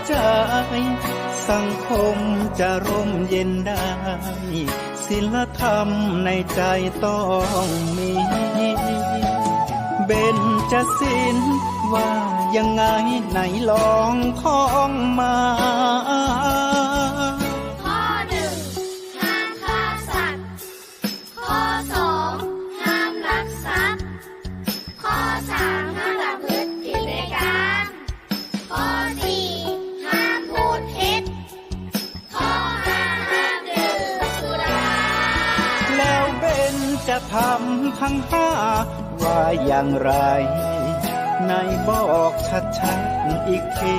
ใจสังคมจะร่มเย็นได้ศีลธรรมในใจต้องมีเบญจศีลว่ายังไงไหนลองท่องมาข้อหนึ่งห้ามฆ่าสัตว์ข้อสองห้ามลักทรัพย์ข้อสามห้ามประพฤติผิดในกามข้อสี่ห้ามพูดเท็จข้อห้าห้ามดื่มสุราแล้วเบญจะทำทั้งห้าว่าอย่างไรในบอกชัดๆอีกที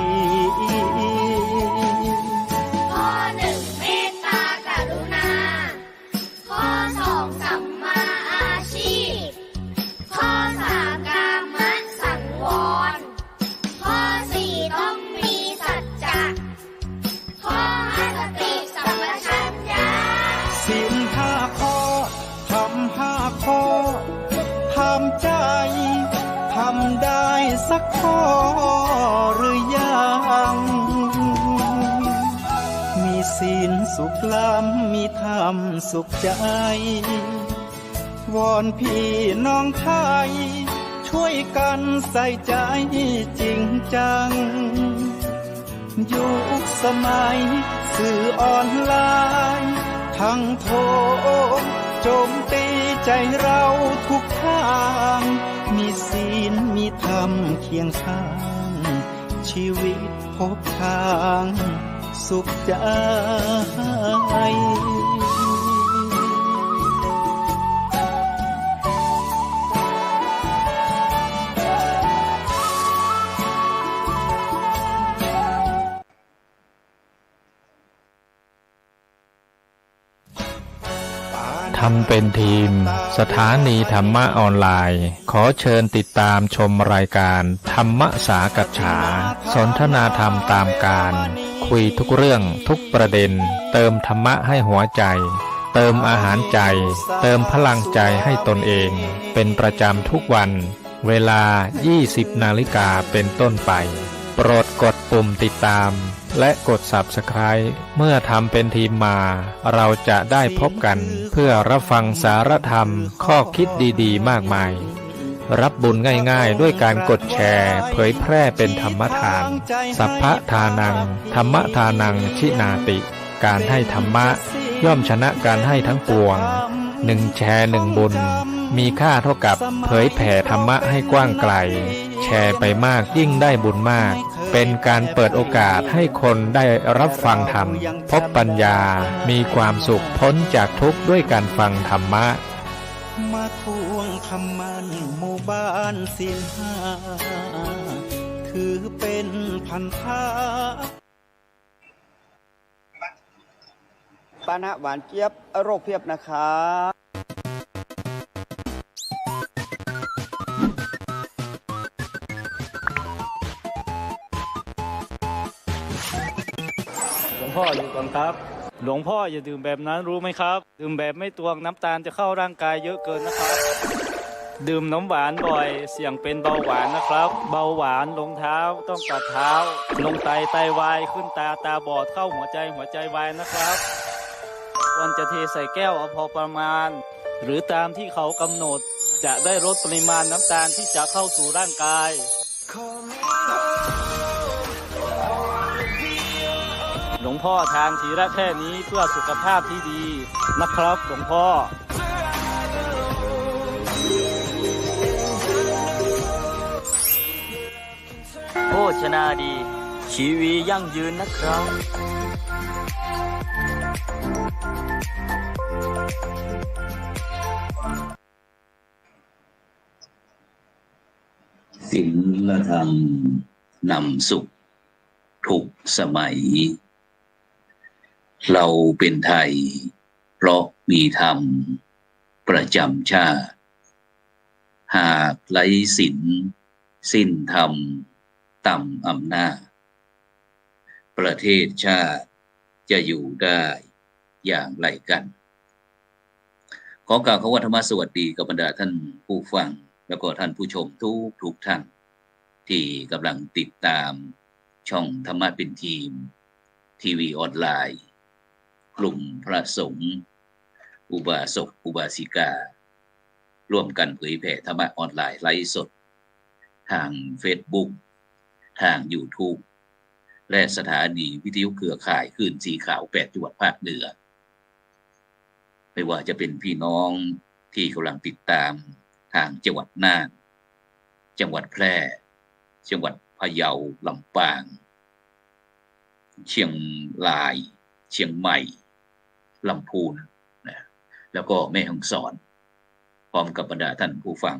ข้อหนึ่งเมตตากรุณาข้อสองสัมมาอาชีพข้อสามกามสังวรข้อสี่ต้องมีสัจจะข้อห้าสติสัมปชัญญะศีลห้าข้อทำห้าข้อทำใจทำได้สักข้อหรือยังมีศีลสุขล้ำมีธรรมสุขใจวอนพี่น้องไทยช่วยกันใส่ใจจริงจังยุคสมัยสื่อออนไลน์ทั้งโทรโจมตีใจเราทุกทางมีศีลมีธรรมเคียงข้างชีวิตพบทางสุขใจทำเป็นทีมสถานีธรรมะออนไลน์ขอเชิญติดตามชมรายการธรรมสากัจฉาสนทนาธรรมตามการคุยทุกเรื่องทุกประเด็นเติมธรรมะให้หัวใจเติมอาหารใจเติมพลังใจให้ตนเองเป็นประจำทุกวันเวลา 20 นาฬิกาเป็นต้นไปโปรดกดปุ่มติดตามและกด Subscribe เมื่อทำเป็นทีมมาเราจะได้พบกันเพื่อรับฟังสารธรรมข้อคิดดีๆมากมายรับบุญง่ายๆด้วยการกดแชร์เผยแพร่เป็นธรรมทานสัพพทานังธรรมทานังชินาติการให้ธรรมะย่อมชนะการให้ทั้งปวง1แชร์1บุญมีค่าเท่ากับเผยแผ่ธรรมะให้กว้างไกลแชร์ไปมากยิ่งได้บุญมากเป็นการเปิดโอกาสให้คนได้รับฟังธรรมพบปัญญามีความสุขพ้นจากทุกข์ด้วยการฟังธรรมะมาทวงคำมันหมู่บ้านศีลห้าถือเป็นพันธะปานะหวานเจี๊ยบโรคเพียบนะครับหลวงพ่ออยู่ก่อนครับหลวงพ่ออย่าดื่มแบบนั้นรู้ไหมครับดื่มแบบไม่ตวงน้ำตาลจะเข้าร่างกายเยอะเกินนะครับดื่มน้ำหวานบ่อยเสี่ยงเป็นเบาหวานนะครับเบาหวานลงเท้าต้องตัดเท้าลงไตวายขึ้นตาบอดเข้าหัวใจวายนะครับควรจะเทใส่แก้วเอาพอประมาณหรือตามที่เขากำหนดจะได้ลดปริมาณน้ำตาลที่จะเข้าสู่ร่างกายหลวงพ่อทานทีละแค่นี้เพื่อสุขภาพที่ดีนะครับหลวงพ่อโภชนาดีชีวิตยั่งยืนนะครับศีลธรรมนำสุขทุกสมัยเราเป็นไทยเพราะมีธรรมประจำชาติหากไร้ศีลสิ้นธรรมต่ำอำนาจประเทศชาติจะอยู่ได้อย่างไรกันขอกล่าวคำว่าธรรมสวัสดีกับบรรดาท่านผู้ฟังแล้วก็ท่านผู้ชมทุกท่านที่กำลังติดตาม ช่องธรรมะเป็นทีมทีวีออนไลน์กลุ่มพระสงฆ์อุบาสกอุบาสิการ่วมกันเผยแผ่ธรรมะออนไลน์ไลฟ์สดทาง Facebook ทาง YouTube และสถานีวิทยุเครือข่ายคลื่นสีขาว8จังหวัดภาคเหนือไม่ว่าจะเป็นพี่น้องที่กำลังติดตามทางจังหวัดน่านจังหวัดแพร่จังหวัดพะเยาลำปางเชียงรายเชียงใหม่ลำพูนนะแล้วก็แม่ฮ่องสอนพร้อมกับบรรดาท่านผู้ฟัง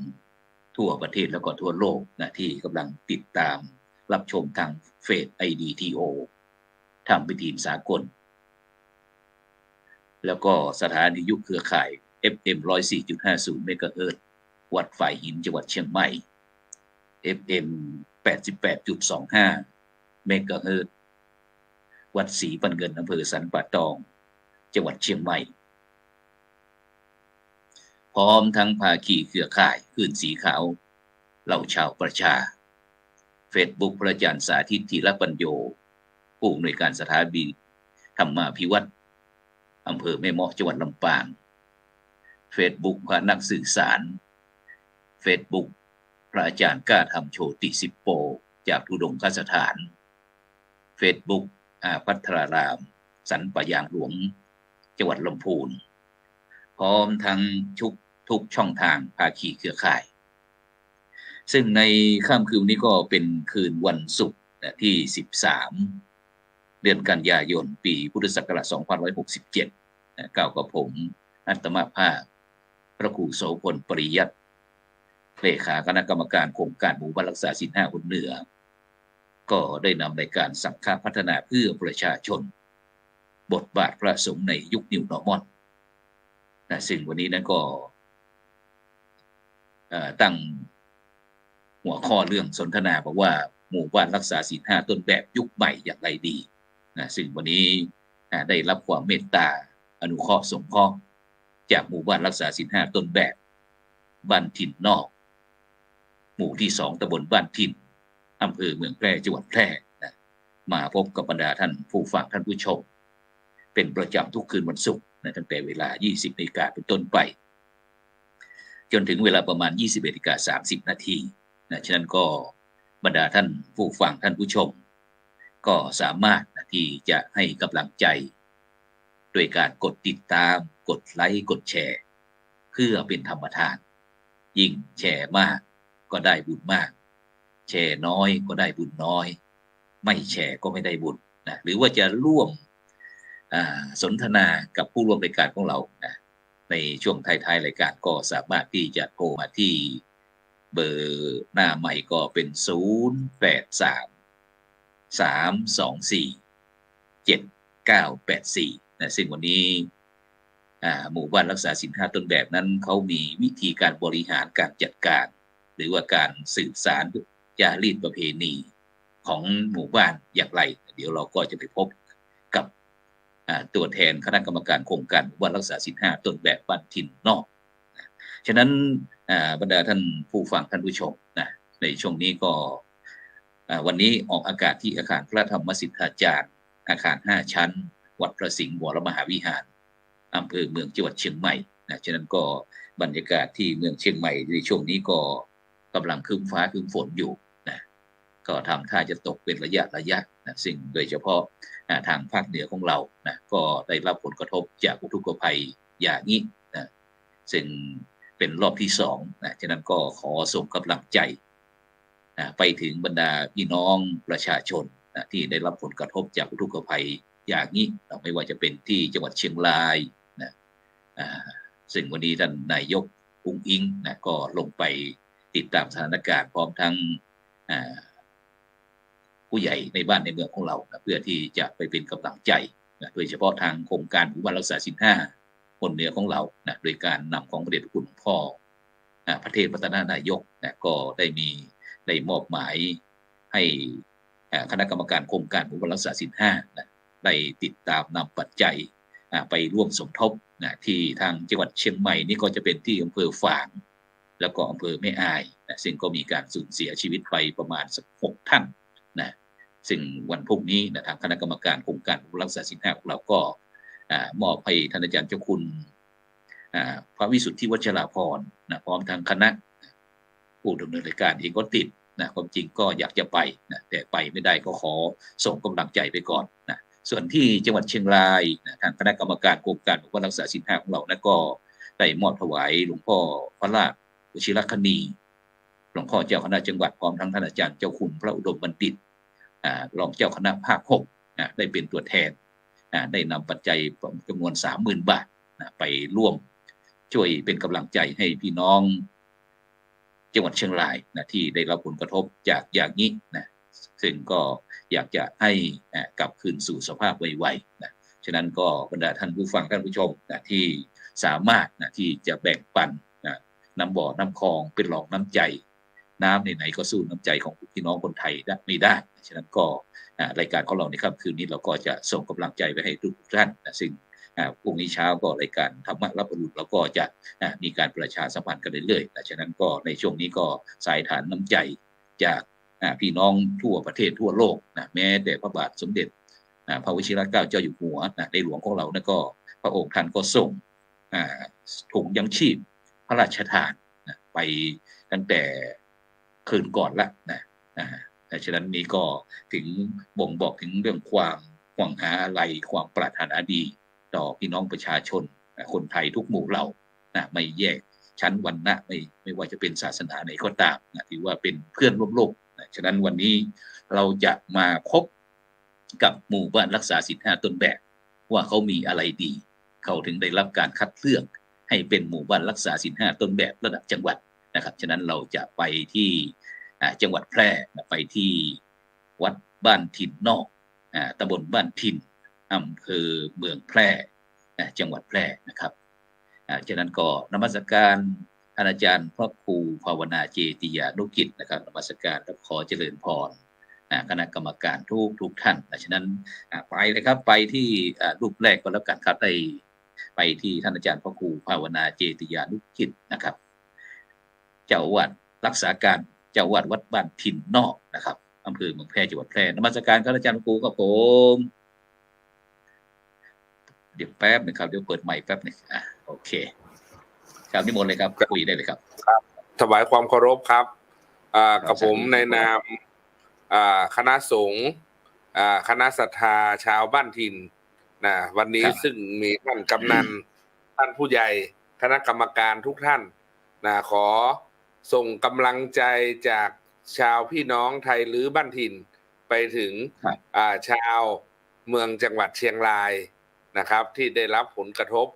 ทั่วประเทศแล้วก็ทั่วโลกนะที่กำลังติดตามรับชมทางเฟซ IDTO ทำเป็นทีมสากลแล้วก็สถานียุคเครือข่าย FM 104.50 เมกะเฮิรตซ์วัดฝ่ายหินจังหวัดเชียงใหม่ FM 88.25 เมกะเฮิรตซ์วัดศรีปันเงินอำเภอสันป่าตองจังหวัดเชียงใหม่พร้อมทั้งภาคีเครือข่ายคลื่นสีขาวเหล่าชาวประชา Facebook พระอาจารย์สาธิตธีรปัญโยผู้อำนวยการสถานีธรรมาภิวัตรอำเภอแม่เมาะจังหวัดลำปาง Facebook พระนักสื่อสาร Facebook พระอาจารย์กล้าทำโชติสิปโปจากทุดงคสถาน Facebook อาภัทรารามสันป่ายางหลวงจังหวัดลำพูนพร้อมทั้งทุกช่องทางภาคีเครือข่ายซึ่งในค่ำคืนนี้ก็เป็นคืนวันศุกร์ที่13เดือนกันยายนปีพุทธศักราช2567กล่าวกับผมอัตมาภาพพระครูโสพลปริยัติเลขาคณะกรรมการโครงการหมู่บ้านรักษาศีล5คนเหนือก็ได้นำรายการสังฆพัฒนาเพื่อประชาชนบทบาทพระสงฆ์ในยุคนิวนอร์มอลซึ่งวันนี้นั้นก็ตั้งหัวข้อเรื่องสนทนาบอกว่าหมู่บ้านรักษาศีล5ต้นแบบยุคใหม่อย่างไรดีซึ่งวันนี้ได้รับความเมตตาอนุเคราะห์สงเคราะห์จากหมู่บ้านรักษาศีล5ต้นแบบบ้านถิ่นนอกหมู่ที่2ตำบลบ้านถิ่นอำเภอเมืองแพร่จังหวัดแพร่มาพบกับบรรดาท่านผู้ฟังท่านผู้ชมเป็นประจำทุกคืนวันศุกร์ตั้งแต่เวลา 20:00 นเป็นต้นไปจนถึงเวลาประมาณ 21:30 นฉะนั้นก็บรรดาท่านผู้ฟังท่านผู้ชมก็สามารถที่จะให้กำลังใจโดยการกดติดตามกดไลค์กดแชร์เพื่อเป็นธรรมทานยิ่งแชร์มากก็ได้บุญมากแชร์น้อยก็ได้บุญน้อยไม่แชร์ก็ไม่ได้บุญหรือว่าจะร่วมสนทนากับผู้ร่วมรายการของเราในช่วงท้ายๆรายการก็สามารถที่จะโทรมาที่เบอร์หน้าใหม่ก็เป็น083-324-7984ซึ่งวันนี้หมู่บ้านรักษาศีล5ต้นแบบนั้นเขามีวิธีการบริหารการจัดการหรือว่าการสืบสานจารีตประเพณีของหมู่บ้านอย่างไรเดี๋ยวเราก็จะไปพบกับตัวแทนคณะกรรมการโครงการหมู่บ้านรักษาศีล5ต้นแบบบ้านถิ่นนอกฉะนั้นบรรดาท่านผู้ฟังท่านผู้ชมในช่วงนี้ก็วันนี้ออกอากาศที่อาคารพระธรรมสิทธาจารย์อาคาร5ชั้นวัดพระสิงห์วรมหาวิหารอำเภอเมืองจังหวัดเชียงใหม่ฉะนั้นก็บรรยากาศที่เมืองเชียงใหม่ในช่วงนี้ก็กำลังครึ้มฟ้าครึ้มฝนอยู่ก็ทำท่าจะตกเป็นระยะซึ่งโดยเฉพาะทางภาคเหนือของเราก็ได้รับผลกระทบจากอุทกภัยอย่างนี้ซึ่งเป็นรอบที่2ฉะนั้นก็ขอส่งกำลังใจไปถึงบรรดาพี่น้องประชาชนที่ได้รับผลกระทบจากอุทกภัยอย่างนี้ไม่ว่าจะเป็นที่จังหวัดเชียงรายซึ่งวันนี้ท่านนายกอุ้งอิงก็ลงไปติดตามสถานการณ์พร้อมทั้งผู้ใหญ่ในบ้านในเมืองของเราเพื่อที่จะไปเป็นกำลังใจโดยเฉพาะทางโครงการหมู่บ้านรักษาศีล5คนเหนือของเราโดยการนำของพระเดชพระคุณหลวงพ่อพระเทพรัตนนายกก็ได้มอบหมายให้คณะกรรมการโครงการหมู่บ้านรักษาศีล5ได้ติดตามนำปัจจัยไปร่วมสมทบที่ทางจังหวัดเชียงใหม่นี่ก็จะเป็นที่อำเภอฝางแล้วก็อำเภอแม่อายซึ่งก็มีการสูญเสียชีวิตไปประมาณสัก6 ท่าน ซึ่งวันพรุ่งนี้นะทางคณะกรรมการโครงการรักษาศีล 5ของเราก็มอบให้ท่านอาจารย์เจ้าคุณพระวิสุทธิวัชราภรณ์นะพร้อมทางคณะผู้ดำเนินรายการเองก็ติดนะความจริงก็อยากจะไปนะแต่ไปไม่ได้ก็ขอส่งกำลังใจไปก่อนนะส่วนที่จังหวัดเชียงรายนะทางคณะกรรมการโครงการรักษาศีล 5ของเรานะก็ได้มอบถวายหลวงพ่อพระราชวชิรคณีหลวงพ่อเจ้าคณะจังหวัดพร้อมทั้งท่านอาจารย์เจ้าคุณพระอุดมบัณฑิตรองเจ้าคณะภาค 6ได้เป็นตัวแทนได้นำปัจจัยจำนวน 30,000 บาทไปร่วมช่วยเป็นกำลังใจให้พี่น้องจังหวัดเชียงรายนะที่ได้รับผลกระทบจากอย่างนี้นะซึ่งก็อยากจะให้กลับคืนสู่สภาพไวๆนะฉะนั้นก็บรรดาท่านผู้ฟังท่านผู้ชมนะที่สามารถนะที่จะแบ่งปันนะน้ำบ่อน้ำคลองเป็นหลอกน้ำใจน้ำไหนๆก็สู้น้ำใจของพี่น้องคนไทยไม่ได้ฉะนั้นก็รายการของเราในค่ำคืนนี้เราก็จะส่งกำลังใจไปให้ทุกท่านนะซึ่งพรุ่งนี้เช้าก็รายการธรรมะรับอรุณเราก็จะมีการประชาสัมพันธ์กันเรื่อยๆฉะนั้นก็ในช่วงนี้ก็สายฐานน้ำใจจากพี่น้องทั่วประเทศทั่วโลกนะแม้แต่พระบาทสมเด็จพระวชิรเกล้าเจ้าอยู่หัวในหลวงของเรานะก็พระองค์ท่านก็ส่งถุงยังชีพพระราชทานไปตั้งแต่คืนก่อนละนะฉะนั้นนี้ก็ถึงบ่งบอกถึงเรื่องความหวังหาอะไรความปรารถนาดีต่อพี่น้องประชาชนคนไทยทุกหมู่เหล่าไม่แยกชั้นวรรณะไม่ว่าจะเป็นศาสนาไหนก็ตามถือว่าเป็นเพื่อนร่วมโลกฉะนั้นวันนี้เราจะมาพบกับหมู่บ้านรักษาศีล 5ต้นแบบว่าเขามีอะไรดีเขาถึงได้รับการคัดเลือกให้เป็นหมู่บ้านรักษาศีล 5ต้นแบบระดับจังหวัดนะครับฉะนั้นเราจะไปที่จังหวัดแพร่ไปที่วัดบ้านถิ่นนอกตำบลบ้านถิ่นอำเภอเมืองแพร่จังหวัดแพร่นะครับฉะนั้นก็นมัสการอาจารย์พระครูภาวนาเจติยานุกิจนะครับนมัสการและขอเจริญพรคณะกรรมการทุกท่านฉะนั้นไปเลยครับไปที่รูปแรกก็แล้วกันครับไปที่ท่านอาจารย์พระครูภาวนาเจติยานุกิจนะครับเจ้าอาวาสรักษาการเจ้าอาวาสวัดบ้านถิ่นนอกนะครับอำเภอเมืองแพร่จังหวัดแพร่นมัสการครับอาจารย์พระครูครับผมเดี๋ยวแป๊บนึงครับเดี๋ยวเปิดไมค์แป๊บนึงโอเคครับนิมนต์เลยครับคุยได้เลยครับถวายความเคารพครับกับผมในนามคณะสงฆ์คณะศรัทธาชาวบ้านถิ่นนะวันนี้ซึ่งมีท่านกำนันท่านผู้ใหญ่คณะกรรมการทุกท่านนะขอส่งกำลังใจจากชาวพี่น้องไทยหรือบ้านถิ่นไปถึงชาวเมืองจังหวัดเชียงรายนะครับที่ได้รับผลกระทบ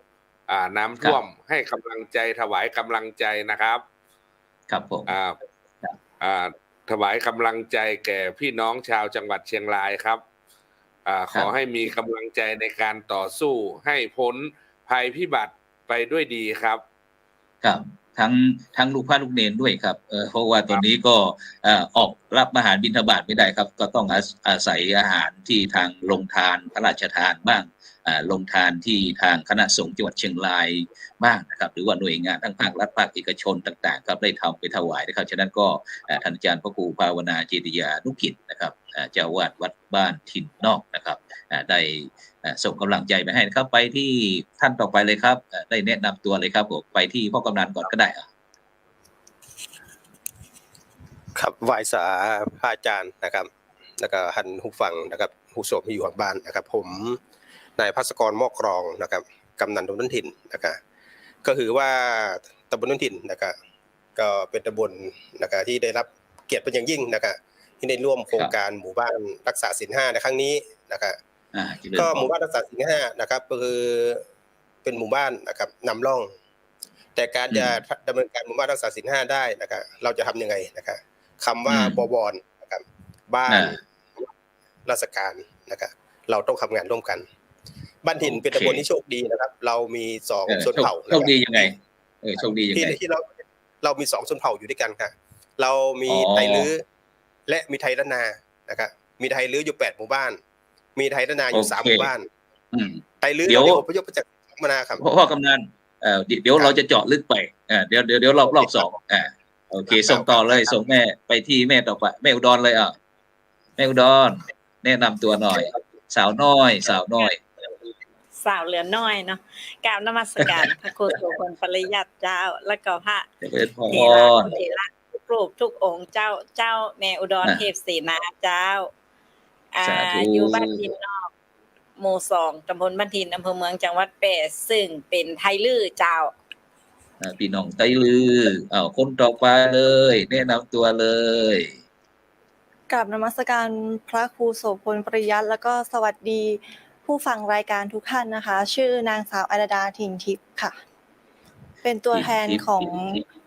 น้ำท่วมให้กำลังใจถวายกำลังใจนะครับครับผมถวายกำลังใจแก่พี่น้องชาวจังหวัดเชียงรายครับขอให้มีกำลังใจในการต่อสู้ให้พ้นภัยพิบัติไปด้วยดีครับครับทั้งลูกพระลูกเนรด้วยครับเพราะว่าตอนนี้ก็ออกรับอาหารบิณฑบาตไม่ได้ครับก็ต้องอาศัยอาหารที่ทางโรงทานพระราชทานบ้างโรงทานที่ทางคณะสงฆ์จังหวัดเชียงรายบ้างนะครับหรือว่าหน่วยงานทั้งภาครัฐภาคเอกชนต่างๆครับได้ทำไปถวายนะครับฉะนั้นก็ท่านอาจารย์พระครูภาวนาเจติยานุกิจนะครับเจ้าวาดวัดบ้านถิ่นนอกนะครับได้ส่งกำลังใจไปให้นะครับไปที่ท่านต่อไปเลยครับได้แนะนำตัวเลยครับผมไปที่พ่อกำนันก่อนก็ได้ครับไหว้สาพระอาจารย์นะครับแล้วก็ท่านผู้ฟังนะครับผู้ชมที่อยู่ทางบ้านนะครับผมนายภัสกรมอกกรองนะครับกำนันตำบลถิ่นนะครับก็คือว่าตำบลถิ่นนะครับก็เป็นตำบลนะครับที่ได้รับเกียรติเป็นอย่างยิ่งนะครับที่ได้ร่วมโครงการหมู่บ้านรักษาศีล 5ในครั้งนี้นะครับก็หมู่บ้านรักษาศีล 5นะครับก็คือเป็นหมู่บ้านนะครับนำร่องแต่การจะดำเนินการหมู่บ้านรักษาศีล 5ได้นะครับเราจะทำยังไงนะครับคำว่าบวรนะครับบ้านราชการนะครับเราต้องทำงานร่วมกันบ้านถิ่นเป็นตำบลที่โชคดีนะครับเรามี2ชนเผ่าโชคดียังไงโชคดียังไงที่เรามี2ชนเผ่าอยู่ด้วยกันครับเรามีไทยลื้อและมีไทยล้านนานะครับมีไทยลื้ออยู่8หมู่บ้านมีไทยล้านนาอยู่3หมู่บ้านไทยลื้อเดี๋ยวอพยพมาจากมนาครับพ่อกำนันเดี๋ยวเราจะเจาะลึกไปเดี๋ยวรอบ2โอเคส่งต่อเลยส่งแม่ไปที่แม่ต่อไปแม่อุดรเลยแม่อุดร แนะนำตัวหน่อย สาวน้อย สาวน้อย สาวเหลือน้อยเนาะกราบนมัสการพระครูโสพลปริยัติเจ้า แล้วก็พระ เจริญพ เถระ ร เถระทุกรูปทุกองค์เจ้าแม่อุดรเทพศรีนาเจ้า สาธุ อยู่บ้านทินนอก หมู่2ตำบลบ้านทินอำเภอเมืองจังหวัดแปดซึ่งเป็นไทยลือเจ้า พี่น้องไต้ลือคนต่อไปเลย แนะนำตัวเลย กราบนมัสการพระครูโสพลปริยัติแล้วก็สวัสดีผู้ฟังรายการทุกท่านนะคะ ชื่อนางสาวอรดาถิ่นทิพย์ค่ะ เป็นตัวแทนของ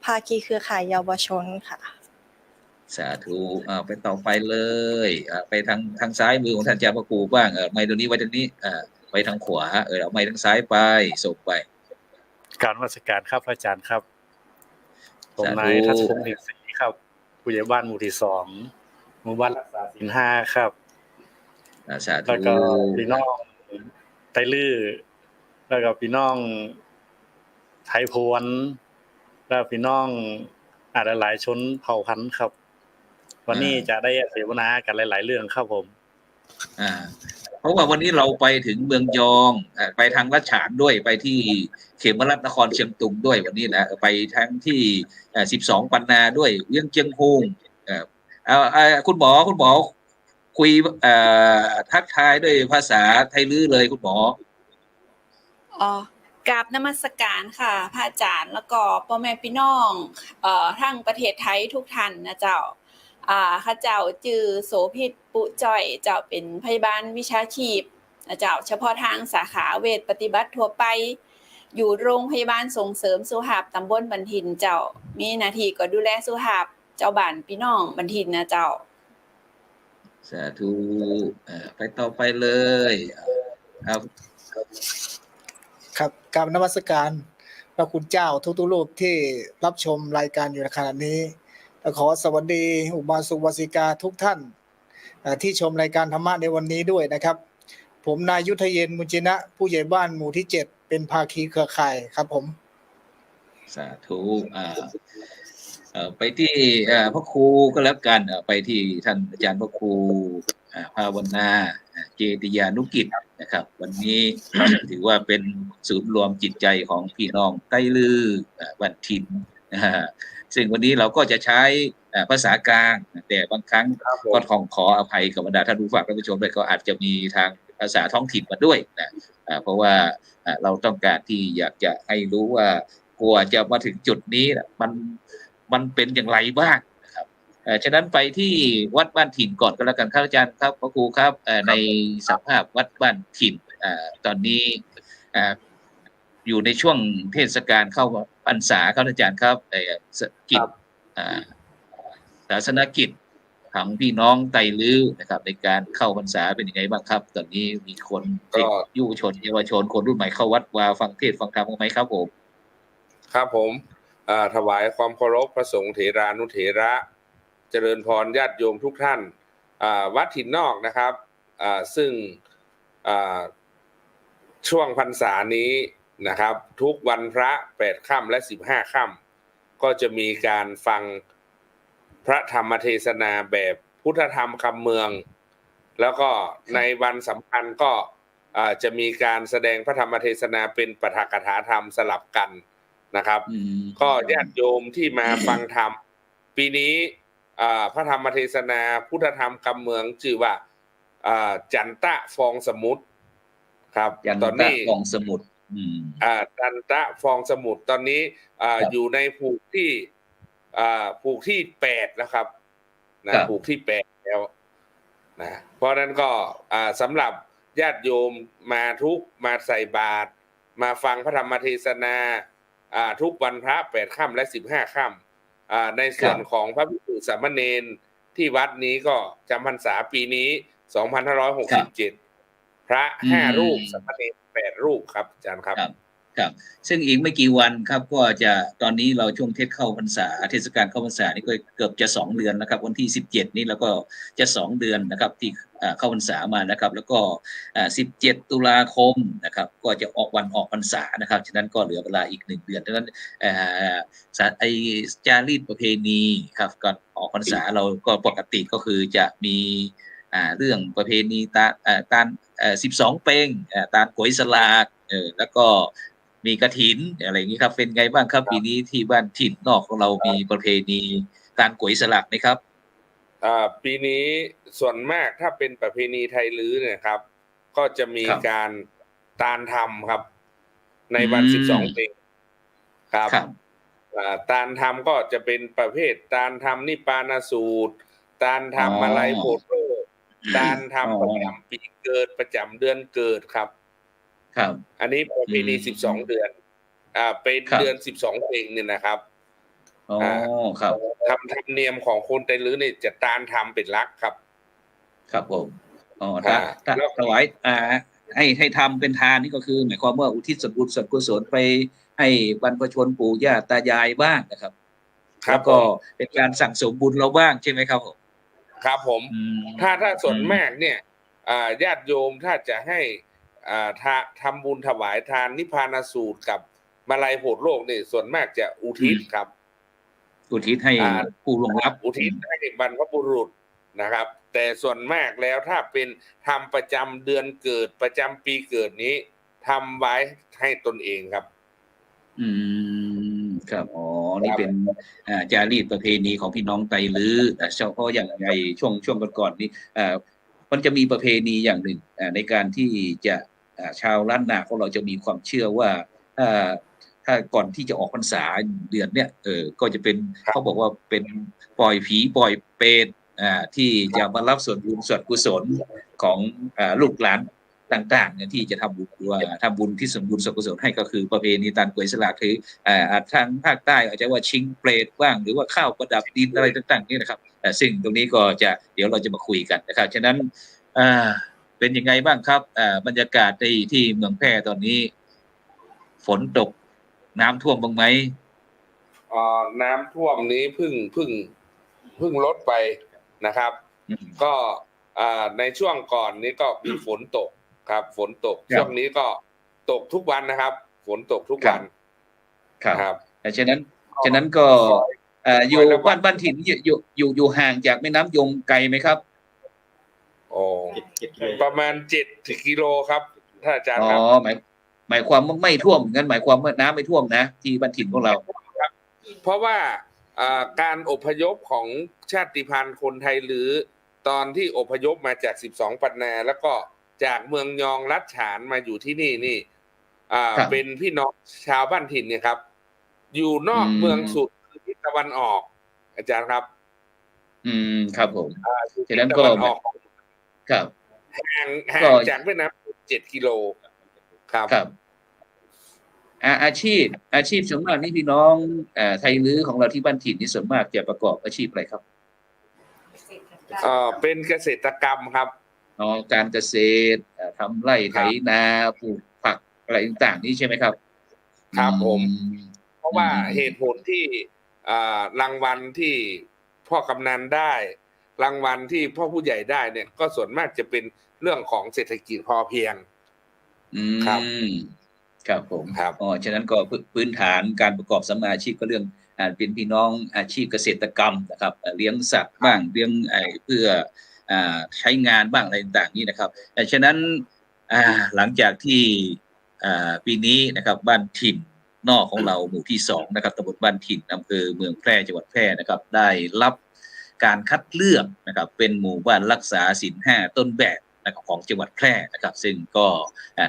ภาคีเครือข่ายเยาวชนค่ะ สาธุไปต่อไปเลยไปทางซ้ายมือของท่านอาจารย์พระครูบ้างไม้ตรงนี้ไว้ตรงนี้ไปทางขวาเอาไม้ทางซ้ายไปส่งไป การวัชการครับอาจารย์ครับผม สาธุ นายทัศพงศ์เห็นศรีครับผู้ใหญ่บ้านหมู่ที่2หมู่บ้านรักษาศีล5ครับ สาธุ แล้วก็พี่น้องไตลื้อแล้วก็พี่น้องไทยพวนแล้วพี่น้องหลายชนเผ่าพันธุ์ครับ วันนี้จะได้เสวนากันหลายๆเรื่องครับผม เพราะว่าวันนี้เราไปถึงเมืองยองไปทางลัดฉานด้วยไปที่เขมรัตนครเชียงตุงด้วยวันนี้แหละไปทั้งที่12ปันนาด้วยเวียงเจียงฮงคุณหมอคุยทักทายด้วยภาษาไทยลื้อเลยคุณหมอ กราบนมัสการค่ะพระอาจารย์แล้วก็พ่อแม่พี่น้องทั้งประเทศไทยทุกท่านนะเจ้าข้าเจ้าจื่อโสภิตปุจ้อยเจ้าเป็นพยาบาลวิชาชีพนะเจ้าเฉพาะทางสาขาเวชปฏิบัติทั่วไปอยู่โรงพยาบาลส่งเสริมสุขภาพตำบลบันทินเจ้ามีหน้าที่ก็ดูแลสุขภาพเจ้าบ้านพี่น้องบันทินนะเจ้า สาธุไปต่อไปเลยครับ ครับกราบนมัสการพระคุณเจ้าทุกๆรูปที่รับชมรายการอยู่ในขณะนี้และขอสวัสดีอุบาสกอุบาสิกาทุกท่านที่ชมรายการธรรมะในวันนี้ด้วยนะครับ ผมนายยุทธเย็นมุญจินะผู้ใหญ่บ้านหมู่ที่7เป็นภาคีเครือข่ายครับผมสาธุไปที่พระครูก็แล้วกันไปที่ท่านอาจารย์พระครูภาวนาเจติยานุกิจนะครับ วันนี้ ถือว่าเป็นศูนย์รวมจิตใจของพี่น้องไต้ลือบันทินซึ่งวันนี้เราก็จะใช้ภาษากลางแต่บางครั้งก็ขออภัยกับบรรดาท่านผู้ฟังท่านผู้ชมด้วยก็อาจจะมีทางภาษาท้องถิ่นมาด้วยนะเพราะว่าเราต้องการที่อยากจะให้รู้ว่ากลัวจะมาถึงจุดนี้มันเป็นอย่างไรบ้างนะครับฉะนั้นไปที่วัดบ้านถิ่นก่อนก็แล้วกันครับอาจารย์ครับพระครูครับในสภาพวัดบ้านถิ่นตอนนี้อยู่ในช่วงเทศกาลเข้าพรรษาครับอาจารย์ครับกิจศาสนกิจของพี่น้องไตลื้อนะครับในการเข้าพรรษาเป็นยังไงบ้างครับตอนนี้มีคนเด็กยุวชนเยาวชนคนรุ่นใหม่เข้าวัดวาฟังเทศฟังธรรมไหมครับผมครับผมถวายความเคารพพระสงฆ์เถรานุเถระเจริญพรญาติโยมทุกท่านวัดถิ่นนอกนะครับซึ่งช่วงพรรษานี้นะครับทุกวันพระ8ค่ำและ15ค่ำก็จะมีการฟังพระธรรมเทศนาแบบพุทธธรรมคำเมืองแล้วก็ในวันสำคัญก็จะมีการแสดงพระธรรมเทศนาเป็นปาฐกถาธรรมสลับกันนะครับก็ญาติโยมที่มาฟังธรรมปีนี้พระธรรมเทศนาพุทธธรรมคำเมืองชื่อว่าจันตะฟองสมุทรครับตอนนี้ฟองสมุทรจันตะฟองสมุทรตอนนี้อยู่ในผูกที่8แล้วครับนะผูกที่8แล้วนะเพราะนั้นก็สำหรับญาติโยมมาใส่บาตรมาฟังพระธรรมเทศนาทุกวันพระ8ค่ำและ15ค่ำในส่วนของพระภิกษุสามเณรที่วัดนี้ก็จำพรรษาปีนี้2567พระ5รูปสามเณร8รูปครับอาจารย์ครับครับซึ่งอีกไม่กี่วันครับก็จะตอนนี้เราช่วงเทศเข้าพรรษาเทศกาลเข้าพรรษานี่ก็เกือบจะ2เดือนนะครับวันที่17นี้แล้วก็จะ2เดือนนะครับที่เข้าพรรษามานะครับแล้วก็17ตุลาคมนะครับก็จะออกวันออกพรรษานะครับฉะนั้นก็เหลือเวลาอีก1เดือนดังนั้นไอ้จารีตประเพณีครับก่อนออกพรรษาเราก็ปกติก็คือจะมี เรื่องประเพณีตาล12เปงตาลก๋วยสลากแล้วก็มีกฐินอะไรอย่างนี้ครับเป็นไงบ้างครับปีนี้ที่บ้านถิ่นนอกของเรามีประเพณีตาลก๋วยสลากไหมครับปีนี้ส่วนมากถ้าเป็นประเพณีไทยลื้อเนี่ยครับก็จะมีการตาลทำครับในวัน12 ปีครับตาลทำก็จะเป็นประเภทตาลทำนิปานาสูตรตาลทำมาลัยโพธิ์โลกตาลทำประจำปีเกิดประจำเดือนเกิดครับอันนี้ประเพณี12 เดือนเป็นเดือน12 เพลงเนี่ยนะครับครับทำธรรมเนียมของคนไทยลื้อเนี่ยจะตาลทำเป็นหลักครับครับผมถ้าถวายให้ทำเป็นทานนี่ก็คือหมายความว่าอุทิศส่วนบุญส่วนกุศลไปให้บรรพชนปู่ย่าตายายบ้างนะครับแล้วก็เป็นการสั่งสมบุญเราบ้างใช่ไหมครับผมครับผมถ้าส่วนมากเนี่ยญาติโยมถ้าจะให้ทำบุญถวายทานนิพพานสูตรกับมาลัยโพธิ์โลกนี่ส่วนมากจะอุทิศครับอุทิศให้ผู้ล่วงลับอุทิศให้บรรพบุรุษนะครับแต่ส่วนมากแล้วถ้าเป็นทำประจำเดือนเกิดประจำปีเกิดนี้ทำไว้ให้ตนเองครับครับนี่เป็นจารีตประเพณีของพี่น้องไตลื้อเฉพาะอย่างในช่วงก่อนๆนี้มันจะมีประเพณีอย่างหนึ่งในการที่จะชาวล้านนาของเราจะมีความเชื่อว่าถ้าก่อนที่จะออกพรรษาเดือนเนี้ยก็จะเป็นเขาบอกว่าเป็นปล่อยผีปล่อยเปรตที่จะมารับส่วนบุญส่วนกุศลของลูกหลานต่างๆเนี่ยที่จะทำบุญที่สมบูรณ์ส่วนกุศลให้ก็คือประเพณีตาลก๋วยสลากคือทางภาคใต้อาจจะว่าชิงเปรตบ้างหรือว่าข้าวประดับดินอะไรต่างๆนี่นะครับซึ่งตรงนี้ก็จะเดี๋ยวเราจะมาคุยกันนะครับฉะนั้นเป็นยังไงบ้างครับบรรยากาศที่เมืองแพร่ตอนนี้ฝนตกน้ำท่วมบ้างไหมน้ำท่วมนี้เพิ่งลดไปนะครับก็ในช่วงก่อนนี้ก็มีฝนตกครับฝนตกช่วงนี้ก็ตกทุกวันนะครับฝนตกทุกวันครับฉะนั้นก็อยู่บ้านถิ่นอยู่ห่างจากแม่น้ำยมไกลไหมครับประมาณ7 กิโลครับท่านอาจารย์ครับหมายความว่าไม่ท่วมงั้นหมายความว่าน้ำไม่ท่วมนะที่บ้านถิ่นของเราเพราะว่าการอพยพของชาติพันธุ์คนไทยหรือตอนที่อพยพมาจาก12 ปันนาแล้วก็จากเมืองยองลัดฉานมาอยู่ที่นี่เป็นพี่น้องชาวบ้านถิ่นเนี่ยครับอยู่นอกเมืองสุดทิศตะวันออกอาจารย์ครับครับผมฉะนั้นก็ครับห่างจากแม่น้ำ7 กิโลครับอาชีพส่วนมากนี่พี่น้องไทยลื้อของเราที่บ้านถิ่นนี่ส่วนมากจะประกอบอาชีพอะไรครับเป็นเกษตรกรรมครับการเกษตรทำไร่ไถนาปลูกผักอะไรต่างๆนี่ใช่ไหมครับครับผมเพราะว่าเหตุผลที่รางวัลที่พ่อกำนันได้รางวัลที่พ่อผู้ใหญ่ได้เนี่ยก็ส่วนมากจะเป็นเรื่องของเศรษฐกิจพอเพียงครับผมฉะนั้นก็พื้นฐานการประกอบสัมมาอาชีพก็เรื่องเป็นพี่น้องอาชีพเกษตรกรรมนะครับเลี้ยงสัตว์บ้างเลี้ยงเพื่อใช้งานบ้างอะไรต่างๆนี่นะครับฉะนั้นหลังจากที่ปีนี้นะครับบ้านถิ่นนอกของเราหมู่ที่2นะครับตำบลบ้านถิ่นอำเภอเมืองแพร่จังหวัดแพร่นะครับได้รับการคัดเลือกนะครับเป็นหมู่บ้านรักษาศีล5ต้นแบบของจังหวัดแพร่นะครับซึ่งก็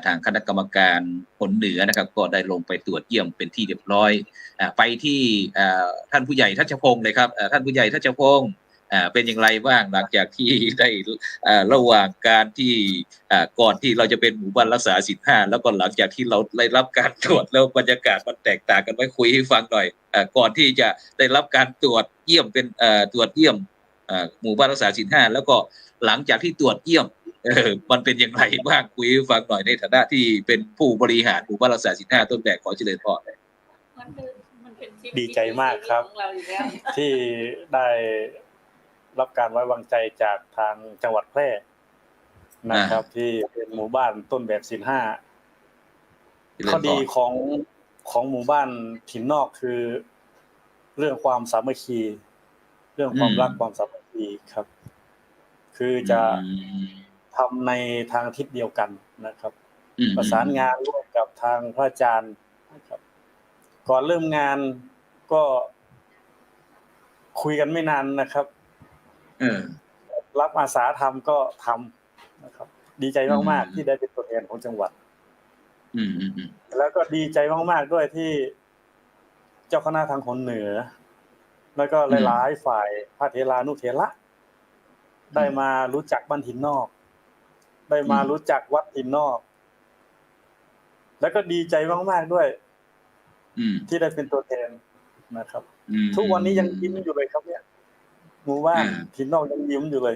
ทางคณะกรรมการผลเหนือนะครับก็ได้ลงไปตรวจเยี่ยมเป็นที่เรียบร้อยไปที่ท่านผู้ใหญ่ทัชพงศ์เลยครับท่านผู้ใหญ่ทัชพงศ์เป็นอย่างไรบ้างหลังจากที่ได้ระหว่างการที่ก่อนที่เราจะเป็นหมู่บ้านรักษาศีล5แล้วก็หลังจากที่เราได้รับการตรวจแล้วบรรยากาศมันแตกต่างกันไหมคุยให้ฟังหน่อยก่อนที่จะได้รับการตรวจเยี่ยมเป็นตรวจเยี่ยมหมู่บ้านรักษาศีล5แล้วก็หลังจากที่ตรวจเยี่ยมมันเป็นอย่างไรบ้างคุยให้ฟังหน่อยในฐานะที่เป็นผู้บริหารหมู่บ้านรักษาศีล5ต้นแบบขอเจริญพรดีใจมากครับที่ได้รับการไว้วางใจจากทางจังหวัดแพร่นะครับที่เป็นหมู่บ้านต้นแบบศีล5ข้อดีของหมู่บ้านถิ่นนอกคือเรื่องความสามัคคีเรื่องความรักความสามัคคีครับ คือจะทำในทางทิศเดียวกันนะครับประสานงานร่วมกับทางพระอาจารย์นะครับก่อนเริ่มงานก็คุยกันไม่นานนะครับรับอาสาทำก็ทำนะครับดีใจมากๆที่ได้เป็นตัวแทนของจังหวัดแล้วก็ดีใจมากๆด้วยที่เจ้าคณะทางคนเหนือแล้วก็หลายๆฝ่ายพระเถรานุเถระได้มารู้จักบ้านถิ่นนอกได้มารู้จักวัดถิ่นนอกแล้วก็ดีใจมากๆด้วยที่ได้เป็นตัวแทนนะครับทุกวันนี้ยังยิ้มอยู่เลยครับเนี่ยหมู่บ้านถิ่นนอกยังยิ้มอยู่เลย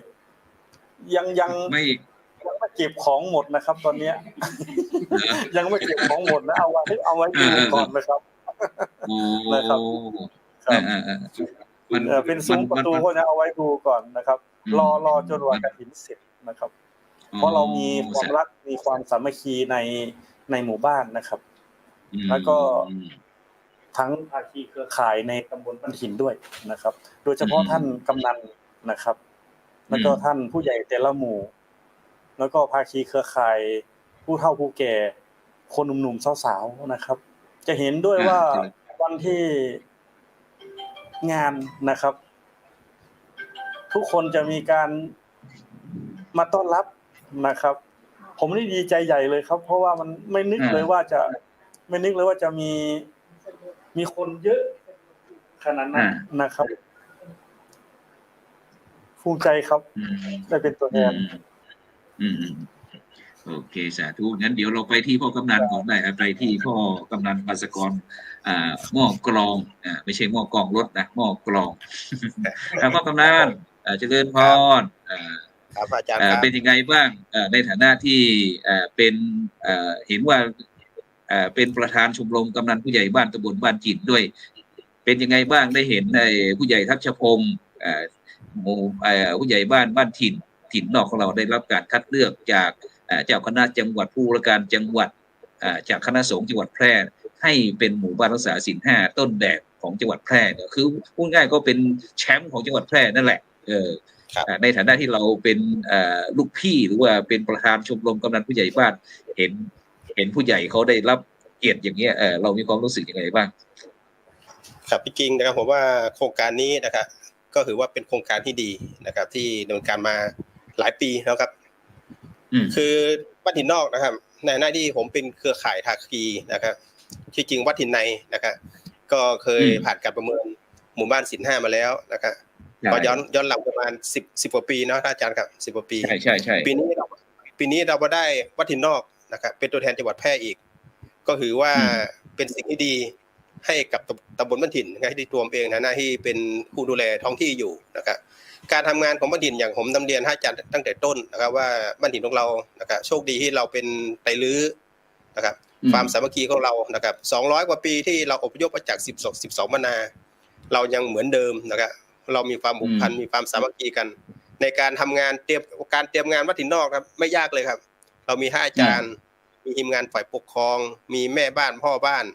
ยังไม่เก็บของหมดนะครับตอนนี้ยังไม่เก็บของหมดนะเอาไว้ดูก่อนนะครับนะครับมันเป็นซุ้มประตูก็จะเอาไว้ดูก่อนนะครับรอจนวันกฐินเสร็จนะครับเพราะเรามีความรักมีความสามัคคีในหมู่บ้านนะครับแล้วก็ทั้งภาคีเครือข่ายในตำบลบ้านถิ่นด้วยนะครับโดยเฉพาะท่านกำนันนะครับแล้วก็ท่านผู้ใหญ่แต่ละหมู่แล้วก็ภาคีเครือข่ายผู้เฒ่าผู้แก่คนหนุ่มๆสาวๆนะครับจะเห็นด้วยว่าวันที่งานนะครับทุกคนจะมีการมาต้อนรับนะครับผมนี่ดีใจใหญ่เลยครับเพราะว่ามันไม่นึกเลยว่าจะมีคนเยอะขนาดนั้นนะครับภูมิใจครับได้เป็นตัวแทนโอเคสาธุงั้นเดี๋ยวเราไปที่พ่อกำนันก่อนได้ครับไปที่พ่อกำนันภาสกรหม้อกรองไม่ใช่หม้อกรองรถนะหม้อกรองพ่อกำนันเจริญพรครับอาจารย์เป็นยังไงบ้างในฐานะที่เป็นเห็นว่าเป็นประธานชมรมกำนันผู้ใหญ่บ้านตำบลบ้านจิ๋นด้วยเป็นยังไงบ้างได้เห็นในผู้ใหญ่ทัชพงศ์ผู้ใหญ่บ้านถิ่นนอกของเราได้รับการคัดเลือกจากเจ้าคณะจังหวัดผู้ว่าการจังหวัดจากคณะสงฆ์จังหวัดแพร่ให้เป็นหมู่บ้านรักษาศีล 5ต้นแบบของจังหวัดแพร่เนี่ยคือพูดง่ายก็เป็นแชมป์ของจังหวัดแพร่นั่นแหละในฐานะที่เราเป็นลูกพี่หรือว่าเป็นประธานชมรมกำนันผู้ใหญ่บ้านเห็นผู้ใหญ่เขาได้รับเกียรติอย่างเงี้ยเรามีความรู้สึกยังไงบ้างครับพี่กิ่งนะครับผมว่าโครงการนี้นะครับก็ถือว่าเป็นโครงการที่ดีนะครับที่ดำเนินการมาหลายปีแล้วครับคือบ้านถิ่นนอกนะครับในหน้าที่ผมเป็นเครือข่ายภาคีนะครับที่จริงวัดถิ่นในนะครับก็เคยผ่านการประเมินหมู่บ้านศีล 5มาแล้วนะครับก็ย้อนหลังประมาณ10กว่าปีเนาะอาจารย์ครับ10กว่าปีใช่ปีนี้เราได้วัดถิ่นนอกนะครับเป็นตัวแทนจังหวัดแพร่อีกก็ถือว่าเป็นสิ่งที่ดีให้กับตำบลบ้านถิ่นนะครับที่ตัวผมเองนะหน้าที่เป็นผู้ดูแลท้องที่อยู่นะครับการทำงานของบ้านถิ่นอย่างผมนำเรียนให้อาจารย์ตั้งแต่ต้นนะครับว่าบ้านถิ่นของเรานะครับโชคดีที่เราเป็นไตรลื้อนะครับความสามัคคีของเรานะครับ200กว่าปีที่เราอพยพมาจาก12มานาเรายังเหมือนเดิมนะครับเรามีความผูกพันมีความสามัคคีกันในการทำงานเตรียมงานบ้านถิ่นนอกครับไม่ยากเลยครับเรามี5อาจารย์มีทีมงานฝ่ายปกครองมีแม่บ้านพ่อบ้าน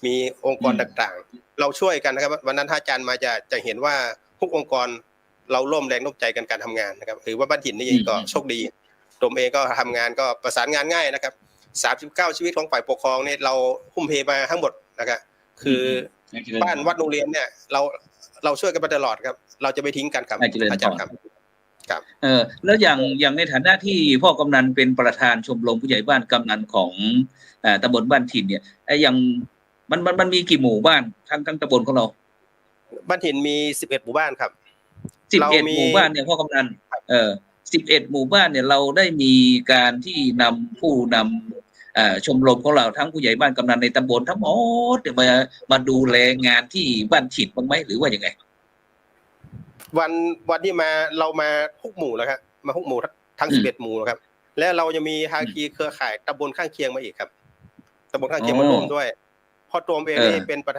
มีองค์กรต่างๆเราช่วยกันนะครับวันนั้นอาจารย์มาจะเห็นว่าทุกองค์กรเราร่วมแรงร่วมใจกันการทำงานนะครับถือว่าบ้านถิ่นนี่ก็โชคดีตัวเองก็ทำงานก็ประสานงานง่ายนะครับ39ชีวิตของฝ่ายปกครองเนี่ยเราทุ่มเทมาทั้งหมดนะครับคือบ้านวัดโรงเรียนเนี่ยเราช่วยกันมาตลอดครับเราจะไม่ทิ้งกันครับอาจารย์ครับแล้วอย่างในฐานะที่พ่อกำนันเป็นประธานชมรมผู้ใหญ่บ้านกำนันของตำบลบ้านถิ่นเนี่ยอย่างมันมีกี่หมู่บ้านทั้งตำบลของเราบ้านถิ่นมี11หมู่บ้านครับ11หมู่บ้านเนี่ยพ่อกำนัน11หมู่บ้านเนี่ยเราได้มีการที่นำผู้นำชมรมของเราทั้งผู้ใหญ่บ้านกำนันในตำบลทั้งหมดมาดูแลงานที่บ้านถิ่นบ้างไหมหรือว่ายังไงวันที่เรามาทุกหมู่แล้วครับมาทุกหมู่ทั้ง11หมู่นะครับและเราจะมีภาคีเครือข่ายตำบลข้างเคียงมาอีกครับตำบลข้างเคียงมาร่วมด้วยพอตัวเองนี่เป็นประ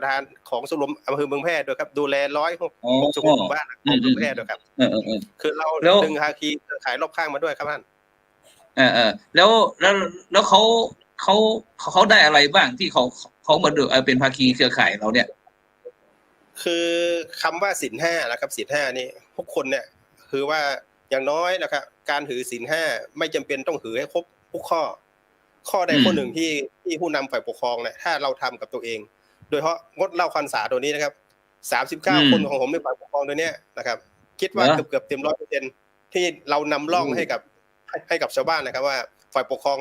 ธานของชมรมอำเภอเมืองแพร่ด้วยครับดูแล166หมู่บ้านของเมืองแพร่ด้วยครับคือเราดึงภาคีเครือข่ายรอบข้างมาด้วยครับท่านแล้วเขาได้อะไรบ้างที่เขามาดูเป็นภาคีเครือข่ายเราเนี่ยคือคำว่าศีล 5นะครับศีล 5นี่ทุกคนเนี่ยคือว่า อย่างน้อยนะครับการถือศีลห้าไม่จำเป็นต้องถือให้ครบทุกข้อใดข้อหนึ่งที่ผู้นำฝ่ายปกครองเนี่ยถ้าเราทำกับตัวเอง โดยเฉพาะงดเหล้าพรรษาตัวนี้นะครับ39คนของผมในฝ่ายปกครองตัวเนี้ยนะครับคิดว่าเกือบเต็ม 100% ที่เรานำร่องให้กับชาวบ้านนะครับว่าฝ่ายปกครอง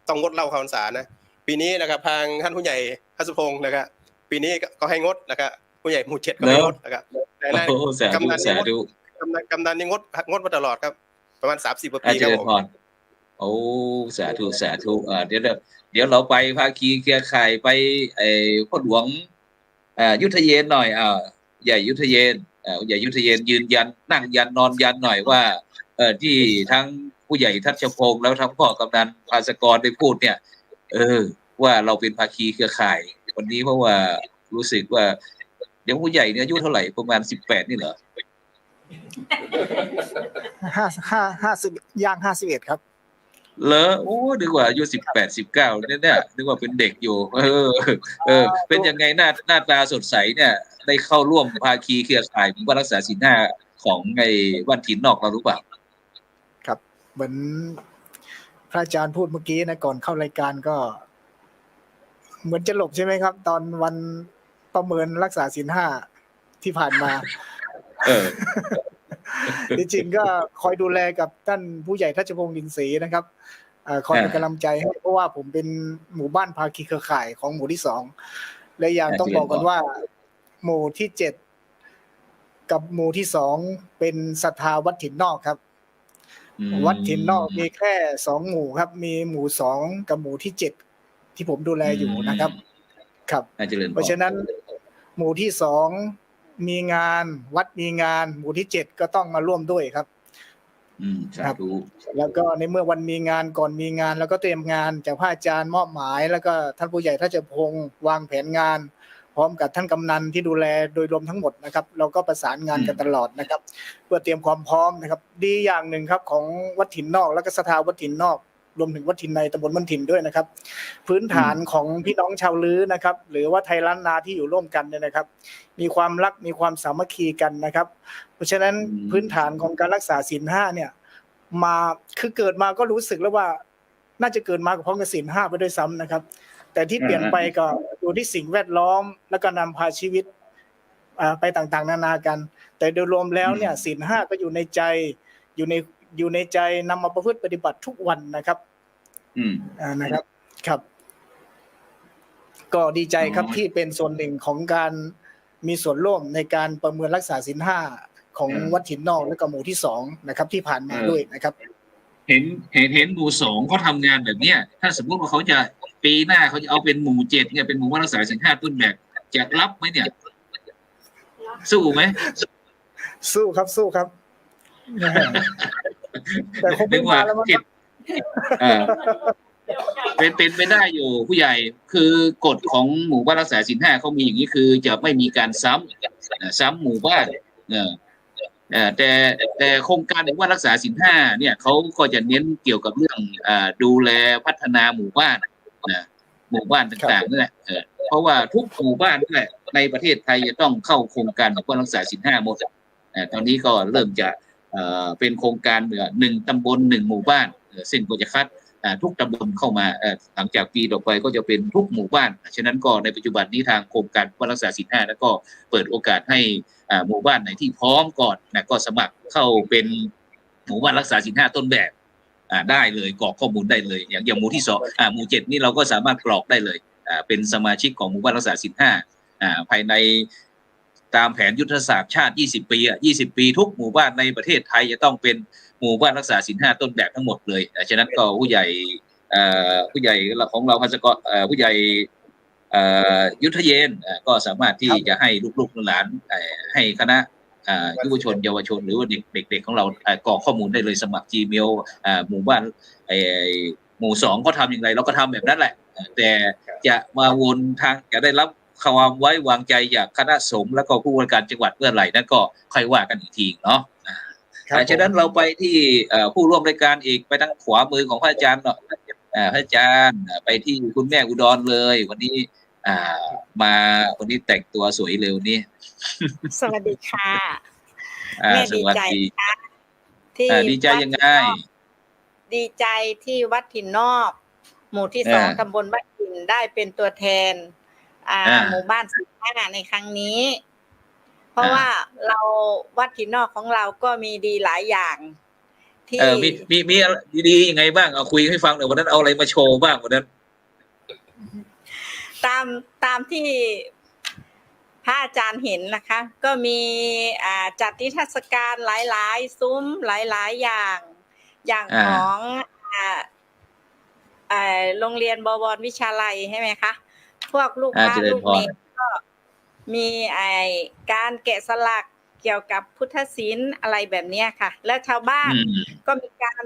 ต้องงดเหล้าพรรษานะปีนี้นะครับทางท่านผู้ใหญ่ทัศพงศ์นะครับปีนี้ก็ให้งดนะครับผู้ใหญ่หมู่7ก็ให้งดนะครับแต่กำนันนี่งดมาตลอดครับประมาณ30กว่าปีครับผมโอ้สาธุเดี๋ยวเราไปภาคีเครือข่ายไปพ่อหลวงยุทธเยนหน่อยใหญ่ยุทธเยนใหญ่ยุทธเยนยืนยันนั่งยันนอนยันหน่อยว่าที่ทั้งผู้ใหญ่ทัชพงศ์แล้วทั้งพ่อกำนันภาสกรได้พูดเนี่ยว่าเราเป็นภาคีเครือข่ายวันนี้เพราะว่ารู้สึกว่าเดี๋ยวผู้ใหญ่เนี่ยอายุเท่าไหร่ประมาณ18นี่เหรอ50ย่าง51ครับเหรอโอ้นึกว่าอายุ18 19เนี่ยนึกว่าเป็นเด็กอยู่เป็นยังไงหน้าตาสดใสเนี่ยได้เข้าร่วมภาคีเครือข่ายหมู่บ้านรักษาศีลห้าของไอ้บ้านถิ่นนอกเรารู้เปล่าครับเหมือนพระอาจารย์พูดเมื่อกี้นะก่อนเข้ารายการก็เหมือนจะหลบใช่ไหมครับ ตอนวันประเมินรักษาศีลห้าที่ผ่านมาจริงๆก็คอยดูแลกับท่านผู้ใหญ่ทัชพงศ์ดินศรีนะครับคอยเป็นกำลังใจให้เพราะว่าผมเป็นหมู่บ้านภาคีเครือข่ายของหมู่ที่2และอย่างต้องบอกกันว่าหมู่ที่7กับหมู่ที่2เป็นศรัทธาวัดถิ่นนอกครับวัดถิ่นนอกมีแค่2หมู่ครับมีหมู่2กับหมู่ที่7ที่ผมดูแลอยู่นะครับครับเพราะฉะนั้นหมู่ที่2มีงานวัดมีงานหมู่ที่7ก็ต้องมาร่วมด้วยครับครับแล้วก็ในเมื่อวันมีงานก่อนมีงานแล้วก็เตรียมงานจากพระอาจารย์มอบหมายแล้วก็ท่านผู้ใหญ่ทัชพงศ์วางแผนงานพร้อมกับท่านกำนันที่ดูแลโดยรวมทั้งหมดนะครับเราก็ประสานงานกันตลอดนะครับเพื่อเตรียมความพร้อมนะครับดีอย่างหนึ่งครับของวัดถิ่นนอกและก็ศรัทธาวัดถิ่นนอกรวมถึงวัดถิ่นในตำบลบ้านถิ่นด้วยนะครับพื้นฐานของพี่น้องชาวลื้อนะครับหรือว่าไทยล้านนาที่อยู่ร่วมกันเนี่ยนะครับมีความรักมีความสามัคคีกันนะครับเพราะฉะนั้นพื้นฐานของการรักษาศีล5เนี่ยมาคือเกิดมาก็รู้สึกแล้วว่าน่าจะเกิดมากับพร้อมกับศีล5ไปด้วยซ้ำนะครับแต่ที่เปลี่ยนไปก็อยู่ที่สิ่งแวดล้อมแล้วก็นำพาชีวิตไปต่างๆนานากันแต่โดยรวมแล้วเนี่ยศีล5ก็อยู่ในใจอยู่ในใจนำมาประพฤติปฏิบัติทุกวันนะครับนะครับครับก็ดีใจครับที่เป็นส่วนหนึ่งของการมีส่วนร่วมในการประเมินรักษาศีล5ของวัดถิ่นนอกและก็หมู่ที่2นะครับที่ผ่านมาด้วยนะครับเห็นหมู่2เขาทำงานแบบเนี้ยถ้าสมมติว่าเขาจะปีหน้าเขาจะเอาเป็นหมู่7เนี่ยเป็นหมู่บ้านรักษาศีล5ต้นแบบจะรับไหมเนี่ยสู้ไหมสู้ครับแต่คงไม่มาแล้วมั้งเป็นไปได้อยู่ผู้ใหญ่คือกฎของหมู่บ้านรักษาศีล5เขามีอย่างนี้คือจะไม่มีการซ้ำหมู่บ้านแต่โครงการหมู่บ้านรักษาศีล5เนี่ยเขาก็จะเน้นเกี่ยวกับเรื่องดูแลพัฒนาหมู่บ้านหมู่บ้านต่างๆนั่นแหละเพราะว่าทุกหมู่บ้านนั่นแหละในประเทศไทยจะต้องเข้าโครงการหมู่บ้านรักษาศีล5หมดตอนนี้ก็เริ่มจะเป็นโครงการ1ตำบล1หมู่บ้านซึ่งก็จะคัดทุกตำบลเข้ามาหลังจากปีต่อไปก็จะเป็นทุกหมู่บ้านฉะนั้นก็ในปัจจุบันนี้ทางโครงการรักษาศีล5แล้วก็เปิดโอกาสให้หมู่บ้านไหนที่พร้อมก่อนนะก็สมัครเข้าเป็นหมู่บ้านรักษาศีล5ต้นแบบได้เลยกรอกข้อมูลได้เลยอย่างหมู่ที่2หมู่7นี่เราก็สามารถกรอกได้เลยเป็นสมาชิกของหมู่บ้านรักษาศีล5ภายในตามแผนยุทธศาสตร์ชาติ20ปี20ปีทุกหมู่บ้านในประเทศไทยจะต้องเป็นหมู่บ้านรักษาศีล5ต้นแบบทั้งหมดเลยฉะนั้นก็ผู้ใหญ่ของเราพัสกรผู้ใหญ่ยุทธเยนก็สามารถที่จะให้ลูกๆหลานให้คณะยุวชนเยาวชนหรือว่าเด็กๆของเรากรอกข้อมูลได้เลยสมัคร Gmail หมู่บ้านหมู่2ก็ทำอย่างไรเราก็ทำแบบนั้นแหละแต่จะมาวนทางจะได้รับความไว้วางใจจากคณะสงฆ์แล้วก็ผู้ว่าการจังหวัดเมื่อไหร่นั่นก็ค่อยว่ากันอีกทีเนาะฉะนั้นเราไปที่ผู้ร่วมรายการอีกไปทางขวามือของพระอาจารย์เนาะพระอาจารย์ไปที่คุณแม่อุดรเลยวันนี้มาวันนี้แต่งตัวสวยเร็วนี่สวัสดีค่ะแม่ดีใจค่ะ ที่ ดีใจยังไง ดีใจที่วัดถิ่นนอก หมู่ที่2ตำบลบ้านถิ่นได้เป็นตัวแทนหมู่บ้าน15ในครั้งนี้ เพราะว่าเราวัดถิ่นนอกของเราก็มีดีหลายอย่างที่มีดียังไงบ้างเอาคุยให้ฟังหน่อยวันนั้นเอาอะไรมาโชว์บ้างวันนั้น ตามที่พระอาจารย์เห็นนะคะ ก็มีจัดนิทรรศการหลายๆซุ้มหลายๆอย่างของโรงเรียนบวรวิชาลัยใช่ไหมคะพวกลูกพระลูกเนรก็มีการแกะสลักเกี่ยวกับพุทธศิลป์อะไรแบบนี้ค่ะและชาวบ้านก็มีการ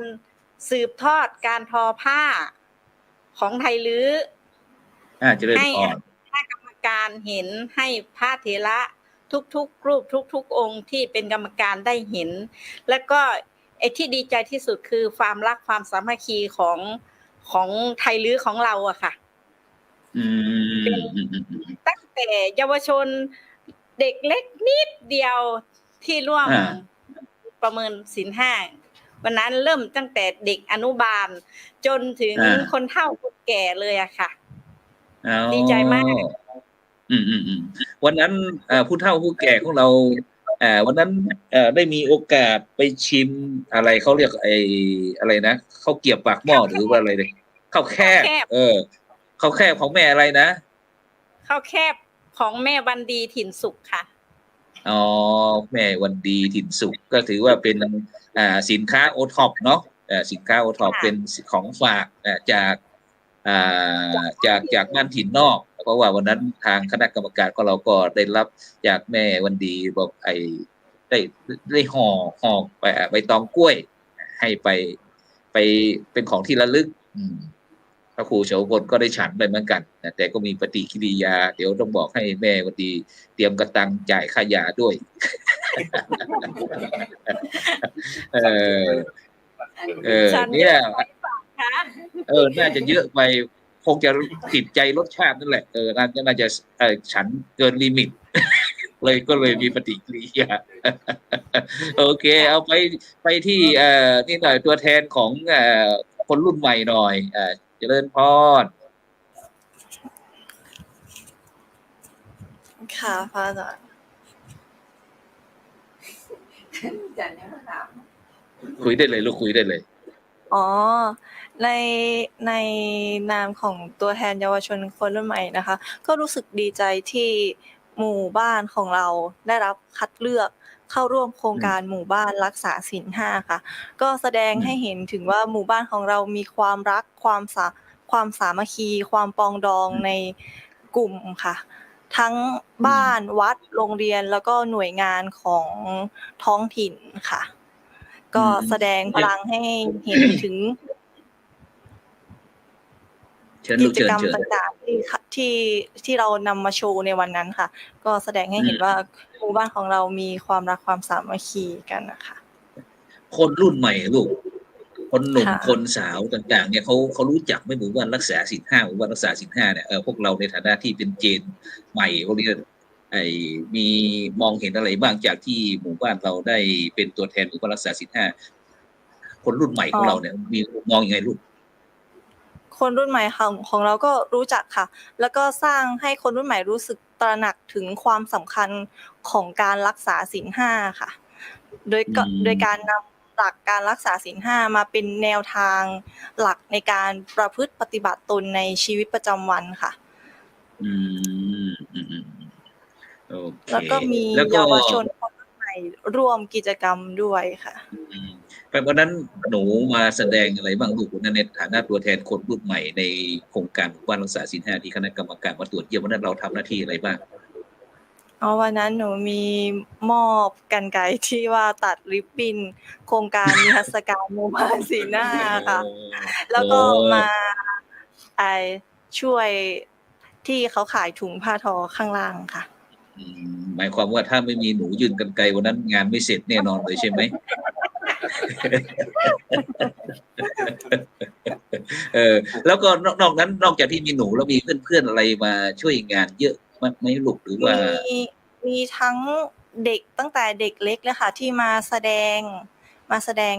สืบทอดการทอผ้าของไทยลื้อให้คณะกรรมการเห็นให้พระเถระทุกๆรูปทุกๆองค์ที่เป็นกรรมการได้เห็นแล้วก็ไอ้ที่ดีใจที่สุดคือความรักความสามัคคีของไทยลื้อของเราอะค่ะตั้งแต่เยาวชนเด็กเล็กนิดเดียวที่ร่วมประเมินศีล 5วันนั้นเริ่มตั้งแต่เด็กอนุบาลจนถึงคนเฒ่าคนแก่เลยอะค่ะดีใจมากวันนั้นผู้เฒ่าผู้แก่ของเราวันนั้นได้มีโอกาสไปชิมอะไรเขาเรียกอะไรนะข้าวเกรี๊ยวปากหม้อหรือว่าอะไรเลยข้าวแคบข้าวแคบของแม่อะไรนะข้าวแคบของแม่วันดีถิ่นสุขค่ะอ๋อแม่วันดีถิ่นสุขก็ถือว่าเป็นสินค้าโอท็อปเนาะสินค้าโอท็อปเป็นของฝากจากบ้านถิ่นนอกเพราะว่าวันนั้นทางคณะกรรมการของเราก็ได้รับจากแม่วันดีบอกได้ห่อไปใบตองกล้วยให้ไปเป็นของที่ระลึกพระครูโสพลก็ได้ฉันไปเหมือนกันแต่ก็มีปฏิกิริยาเดี๋ยวต้องบอกให้แม่วันดีเตรียมกระตังจ่ายค่ายาด้วยเนี่ยน่าจะเยอะไปคงจะติดใจรสชาตินั่นแหละน่าจะฉันเกินลิมิตก็เลยมีปฏิกิริยาโอเคเอาไปที่นี่หน่อยตัวแทนของคนรุ่นใหม่หน่อยเจริญพรค่ะพระอาจารย์คุยได้เลยลูกคุยได้เลยอ๋อในนามของตัวแทนเยาวชนคนรุ่นใหม่นะคะก็รู้สึกดีใจที่หมู่บ้านของเราได้รับคัดเลือกเข้าร่วมโครงการหมู่บ้านรักษาศีล 5ค่ะก็แสดงให้เห็นถึงว่าหมู่บ้านของเรามีความรักความสามัคคีความปองดองในกลุ่มค่ะทั้งบ้านวัดโรงเรียนแล้วก็หน่วยงานของท้องถิ่นค่ะก็แสดงพลังให้เห็นถึงกิจกรรมต่างๆที่เรานำมาโชว์ในวันนั้นค่ะก็แสดงให้เห็นว่าหมู่บ้านของเรามีความรักความสามัคคีกันนะคะคนรุ่นใหม่ลูกคนหนุ่มคนสาวต่างๆเนี่ยเขารู้จักไหมหมู่บ้านรักษาศีล 5หมู่บ้านรักษาศีล 5เนี่ยพวกเราในฐานะที่เป็นเจนใหม่เขาเรียกมีมองเห็นอะไรบ้างจากที่หมู่บ้านเราได้เป็นตัวแทนหมู่บ้านรักษาศีล 5คนรุ่นใหม่ของเราเนี่ยมีมองยังไงลูกคนรุ่นใหม่ของเราก็รู้จักค่ะแล้วก็สร้างให้คนรุ่นใหม่รู้สึกตระหนักถึงความสำคัญของการรักษาศีล 5ค่ะโดยการนำหลักการรักษาศีล 5มาเป็นแนวทางหลักในการประพฤติปฏิบัติตนในชีวิตประจำวันค่ะแล้วก็มีเยาวชนคนรุ่นใหม่ร่วมกิจกรรมด้วยค่ะวันนั้นหนูมาแสดงอะไรบ้างลูกในฐานะตัวแทนคนรุ่นใหม่ในโครงการหมู่บ้านรักษาศีล 5ที่คณะกรรมการมาตรวจเยี่ยมวันนั้นเราทำหน้าที่อะไรบ้างวันนั้นหนูมีมอบกรรไกรที่ว่าตัดริบบิ้นโครงการนิทรรศการหมู่บ้านศีล 5ค่ะแล้วก็มาช่วยที่เขาขายถุงผ้าทอข้างล่างค่ะหมายความว่าถ้าไม่มีหนูยืนกรรไกรวันนั้นงานไม่เสร็จแน่นอนเลยใช่ไหมแล้วก็นอกนั้นนอกจากที่มีหนูแล้วมีเพื่อนๆอะไรมาช่วยงานเยอะมากไหมลูกหรือว่ามีทั้งเด็กตั้งแต่เด็กเล็กเลยค่ะที่มาแสดง มาแสดง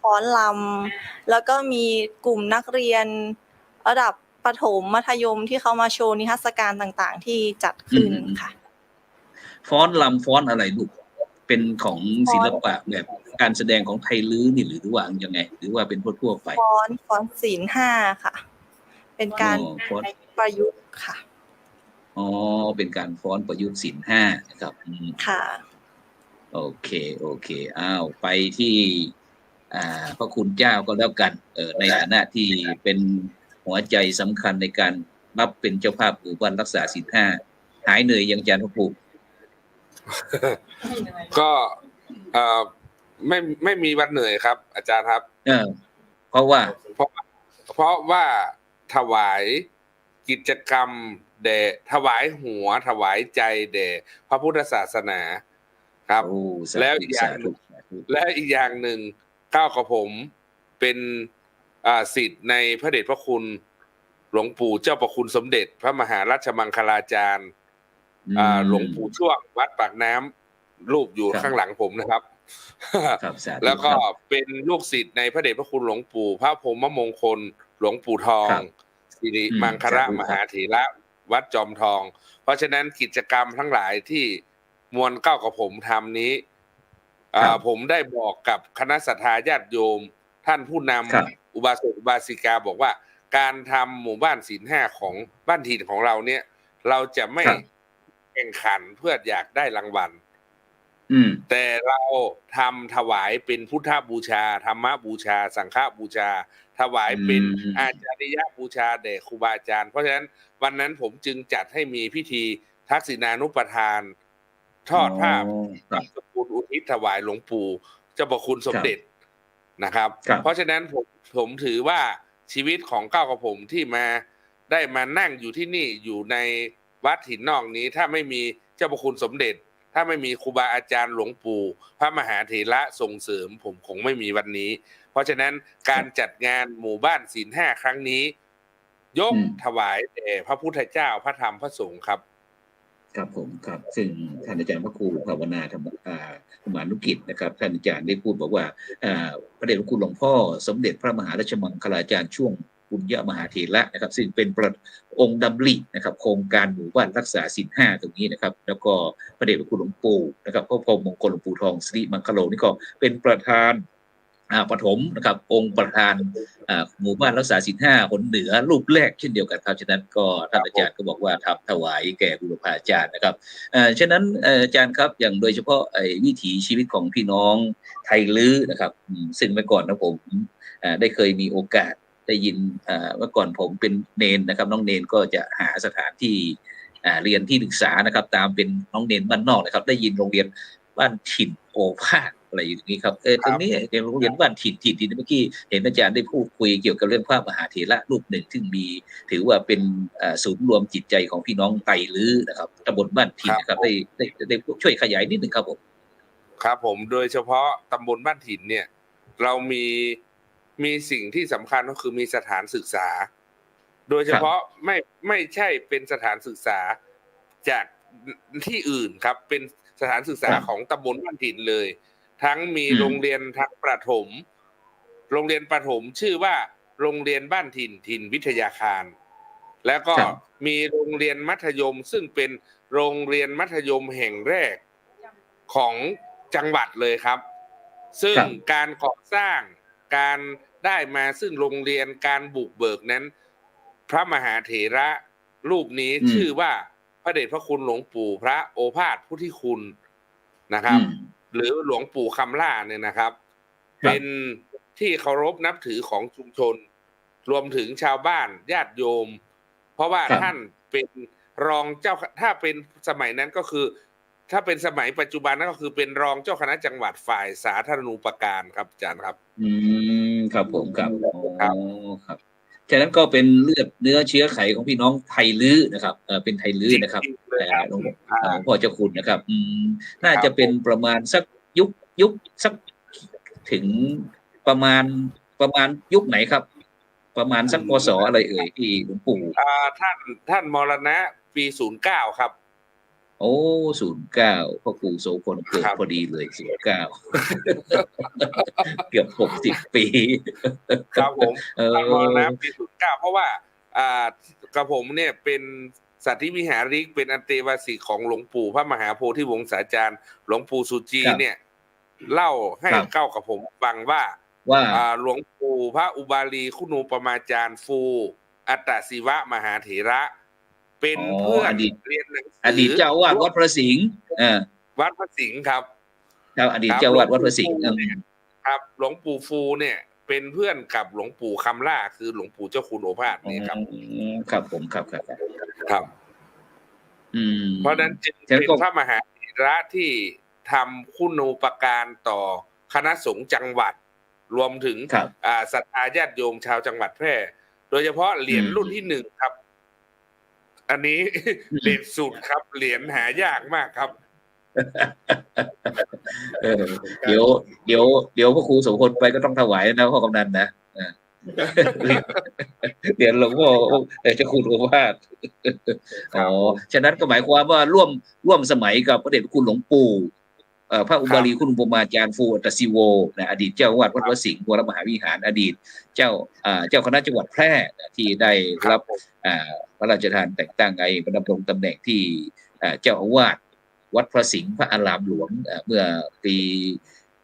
ฟ้อนรำแล้วก็มีกลุ่มนักเรียนระดับประถมมัธยมที่เขามาโชว์นิทรรศการต่างๆที่จัดขึ้นค่ะฟ้อนรำฟ้อนอะไรลูกเป็นของศิลปะแบบการแสดงของไทยลื้อนี่หรือว่ายังไงหรือว่าเป็นทั่วไปฟ้อนศีลห้าค่ะเป็นการประยุกต์ค่ะอ๋อเป็นการฟ้อนประยุกต์ศีลห้านะครับค่ะโอเคอ้าวไปที่พระคุณเจ้าก็แล้วกันในฐานะที่เป็นหัวใจสำคัญในการรับเป็นเจ้าภาพหมู่บ้านรักษาศีลห้าหายเหนื่อยยังอาจารย์พระครูก็ไม่มีวันเหนื่อยครับ อาจารย์ครับเพราะว่าถวายกิจกรรมแด่ถวายหัวถวายใจแด่พระพุทธศาสนาครับแล้วอีกอย่างหนึ่งก้าวกับผมเป็นศิษย์ในพระเดชพระคุณหลวงปู่เจ้าประคุณสมเด็จพระมหาราชมังคลาจารย์หลวงปู่ช่วงวัดปากน้ำรูปอยู่ข้างหลังผมนะครับแล้วก็เป็นลูกศิษย์ในพระเดชพระคุณหลวงปู่พระพรหมมงคลหลวงปู่ทองสิริมังคละมหาเถระวัดจอมทองเพราะฉะนั้นกิจกรรมทั้งหลายที่มวลเก้ากับผมทำนี้ผมได้บอกกับคณะศรัทธาญาติโยมท่านผู้นำอุบาสกอุบาสิกาบอกว่าการทำหมู่บ้านศีลห้าของบ้านถิ่นของเราเนี่ยเราจะไม่แข่งขันเพื่ออยากได้รางวัลแต่เราทำถวายเป็นพุทธบูชาธรรมบูชาสังฆบูชาถวายเป็นอาจาริยบูชาแด่ครูบาอาจารย์เพราะฉะนั้นวันนั้นผมจึงจัดให้มีพิธีทักษิณานุปทานทอดผ้าสกุลอุทิศถวายหลวงปู่เจ้าประคุณสมเด็จนะครับเพราะฉะนั้นผมถือว่าชีวิตของก้าวกับผมที่ได้มานั่งอยู่ที่นี่อยู่ในวัดหินนอกนี้ถ้าไม่มีเจ้าประคุณสมเด็จถ้าไม่มีครูบาอาจารย์หลวงปู่พระมหาเถระส่งเสริมผมคงไม่มีวันนี้เพราะฉะนั้นการจัดงานหมู่บ้านศีลห้าครั้งนี้ยกถวายแด่พระพุทธเจ้าพระธรรมพระสงฆ์ครับครับผมครับซึ่งท่านอาจารย์พระครูภาวนาธรรมานุกิจนะครับท่านอาจารย์ได้พูดบอกว่าพระเดชพระคุณหลวงพ่อสมเด็จพระมหาราชมังคลาจารย์ช่วงปุญญมหาเถระนะครับซึ่งเป็นองค์ดำรินะครับโครงการหมู่บ้านรักษาศีลห้าตรงนี้นะครับแล้วก็พระเดชพระคุณหลวงปู่นะครับพระพรหมมงคลหลวงปู่ทองสิริมังคโลนี่ก็เป็นประธานปฐมนะครับองค์ประธานหมู่บ้านรักษาศีลห้าหนเหนือรูปแรกเช่นเดียวกันครับฉะนั้นก็ท่านอาจารย์ก็บอกว่าทำถวายแก่บุรพาจารย์นะครับฉะนั้นอาจารย์ครับอย่างโดยเฉพาะวิถีชีวิตของพี่น้องไทยลื้อนะครับซึ่งเมื่อก่อนนะผมได้เคยมีโอกาสได้ยินเมื่อก่อนผมเป็นเนนนะครับน้องเนนก็จะหาสถานที่เรียนที่ศึกษานะครับตามเป็นน้องเนนบ้านนอกนะครับได้ยินโรงเรียนบ้านถิ่นโอภาสอะไรอย่างนี้ครับตรงนี้เป็นโรงเรียนบ้านถิ่นเมื่อกี้เห็นอาจารย์ได้พูดคุยเกี่ยวกับเรื่องพระมหาเถระรูปหนึ่งซึ่งมีถือว่าเป็นศูนย์รวมจิตใจของพี่น้องไตลื้อนะครับตำบลบ้านถิ่นนะครับได้ช่วยขยายนิดนึงครับผมครับผมโดยเฉพาะตำบลบ้านถิ่นเนี่ยเรามีสิ่งที่สำคัญก็คือมีสถานศึกษาโดยเฉพาะไม่ใช่เป็นสถานศึกษาจากที่อื่นครับเป็นสถานศึกษาของตำบลบ้านถิ่นเลยทั้งมีโรงเรียนทั้งประถมโรงเรียนประถมชื่อว่าโรงเรียนบ้านถิ่นวิทยาคารแล้วก็มีโรงเรียนมัธยมซึ่งเป็นโรงเรียนมัธยมแห่งแรกของจังหวัดเลยครับซึ่งการก่อสร้างการได้มาซึ่งโรงเรียนการบุกเบิกนั้นพระมหาเถระรูปนี้ชื่อว่าพระเดชพระคุณหลวงปู่พระโอภาสพุทธิคุณนะครับหรือหลวงปู่คำล่าเนี่ยนะครับเป็นที่เคารพนับถือของชุมชนรวมถึงชาวบ้านญาติโยมเพราะว่าท่านเป็นรองเจ้าถ้าเป็นสมัยนั้นก็คือถ้าเป็นสมัยปัจจุบันนั่นก็คือเป็นรองเจ้าคณะจังหวัดฝ่ายสาธารณูปการครับอาจารย์ครับครับผมครับครับฉะนั้นก็เป็นเลือดเนื้อเชื้อไขของพี่น้องไทยลื้อนะครับเป็นไทยลื้อนะครับหลวงพ่อเจ้าคุณนะครับน่าจะเป็นประมาณสักยุคสักถึงประมาณยุคไหนครับประมาณสักพ.ศ.อะไรเอ่ยที่หลวงปู่ท่านมรณะปี09ครับ โอ้09พ่อครูโสพลเกิดพอดีเลย09เกือบ60 ปีครับผม มรณะปี09เพราะว่ากับผมเนี่ยเป็นสัตธิวิหาริกเป็นอันเตวาสิกของหลวงปู่พระมหาโพธิวงศาจารย์หลวงปู่สุจีเนี่ยเล่าให้เก้ากับผมฟังว่าหลวงปู่พระอุบาลีคุณูปมาจารย์ฟูอัตตศิวะมหาเถระเป็นเพื่อนเรียนหนังสืออดีตเจ้าอาวาสวัดพระสิงห์วัดพระสิงห์ครับอดีตเจ้าอาวาสวัดพระสิงห์ครับหลวงปู่ฟูเนี่ยเป็นเพื่อนกับหลวงปู่คำล่าคือหลวงปู่เจ้าคุณโอภาสนี่ครับครับผมครับเพราะนั้นจึงเป็นพระมหาเถระที่ทำคุณูปการต่อคณะสงฆ์จังหวัดรวมถึงศรัทธาญาติโยมชาวจังหวัดแพร่โดยเฉพาะเหรียญรุ่นที่1ครับอันนี้เหรียญสุดครับเหรียญหายากมากครับเดี๋ยวพระครูโสพลไปก็ต้องถวายนะพ่อกำนันนะเดี๋ยวหลวงพ่อเจ้าคุณโอภาสฉะนั้นก็หมายความว่าร่วมสมัยกับพระเดชพระคุณหลวงปู่พระอุบาลีคุณอุปมาจารย์ฟูอัตตศิโวนะอดีตเจ้าอาวาสวัดพระสิงห์วรมหาวิหารอดีตเจ้าคณะจังหวัดแพร่ที่ได้รับพระราชทานแต่งตั้งดำรงตำแหน่งที่เจ้าอาวาสวัดพระสิงห์พระอารามหลวงเมื่อปี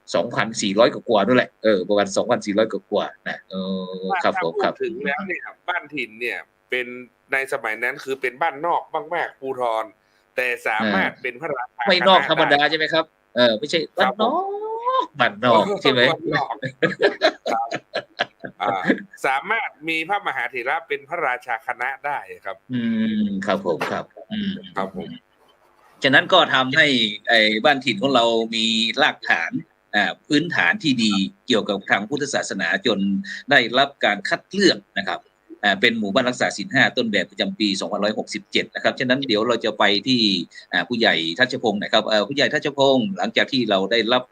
2,400 กว่านั่นแหละประมาณ 2,400 กว่านะครับผมครับถึงแล้วเนี่ยบ้านถิ่นเนี่ยเป็นในสมัยนั้นคือเป็นบ้านนอกมากๆภูธรแต่สามารถเป็นพระราชาไม่นอกธรรมดาใช่ไหมครับไม่ใช่บ้านนอกใช่ไหมสามารถมีพระมหาเถระเป็นพระราชาคณะได้ครับครับผมครับผมฉะนั้นก็ทำให้บ้านถิ่นของเรามีรากฐานพื้นฐานที่ดีเกี่ยวกับทางพุทธศาสนาจนได้รับการคัดเลือกนะครับเป็นหมู่บ้านรักษาศีล 5ต้นแบบประจำปี2567นะครับฉะนั้นเดี๋ยวเราจะไปที่ผู้ใหญ่ทัชพงศ์นะครับผู้ใหญ่ทัชพงศ์หลังจากที่เราได้รับ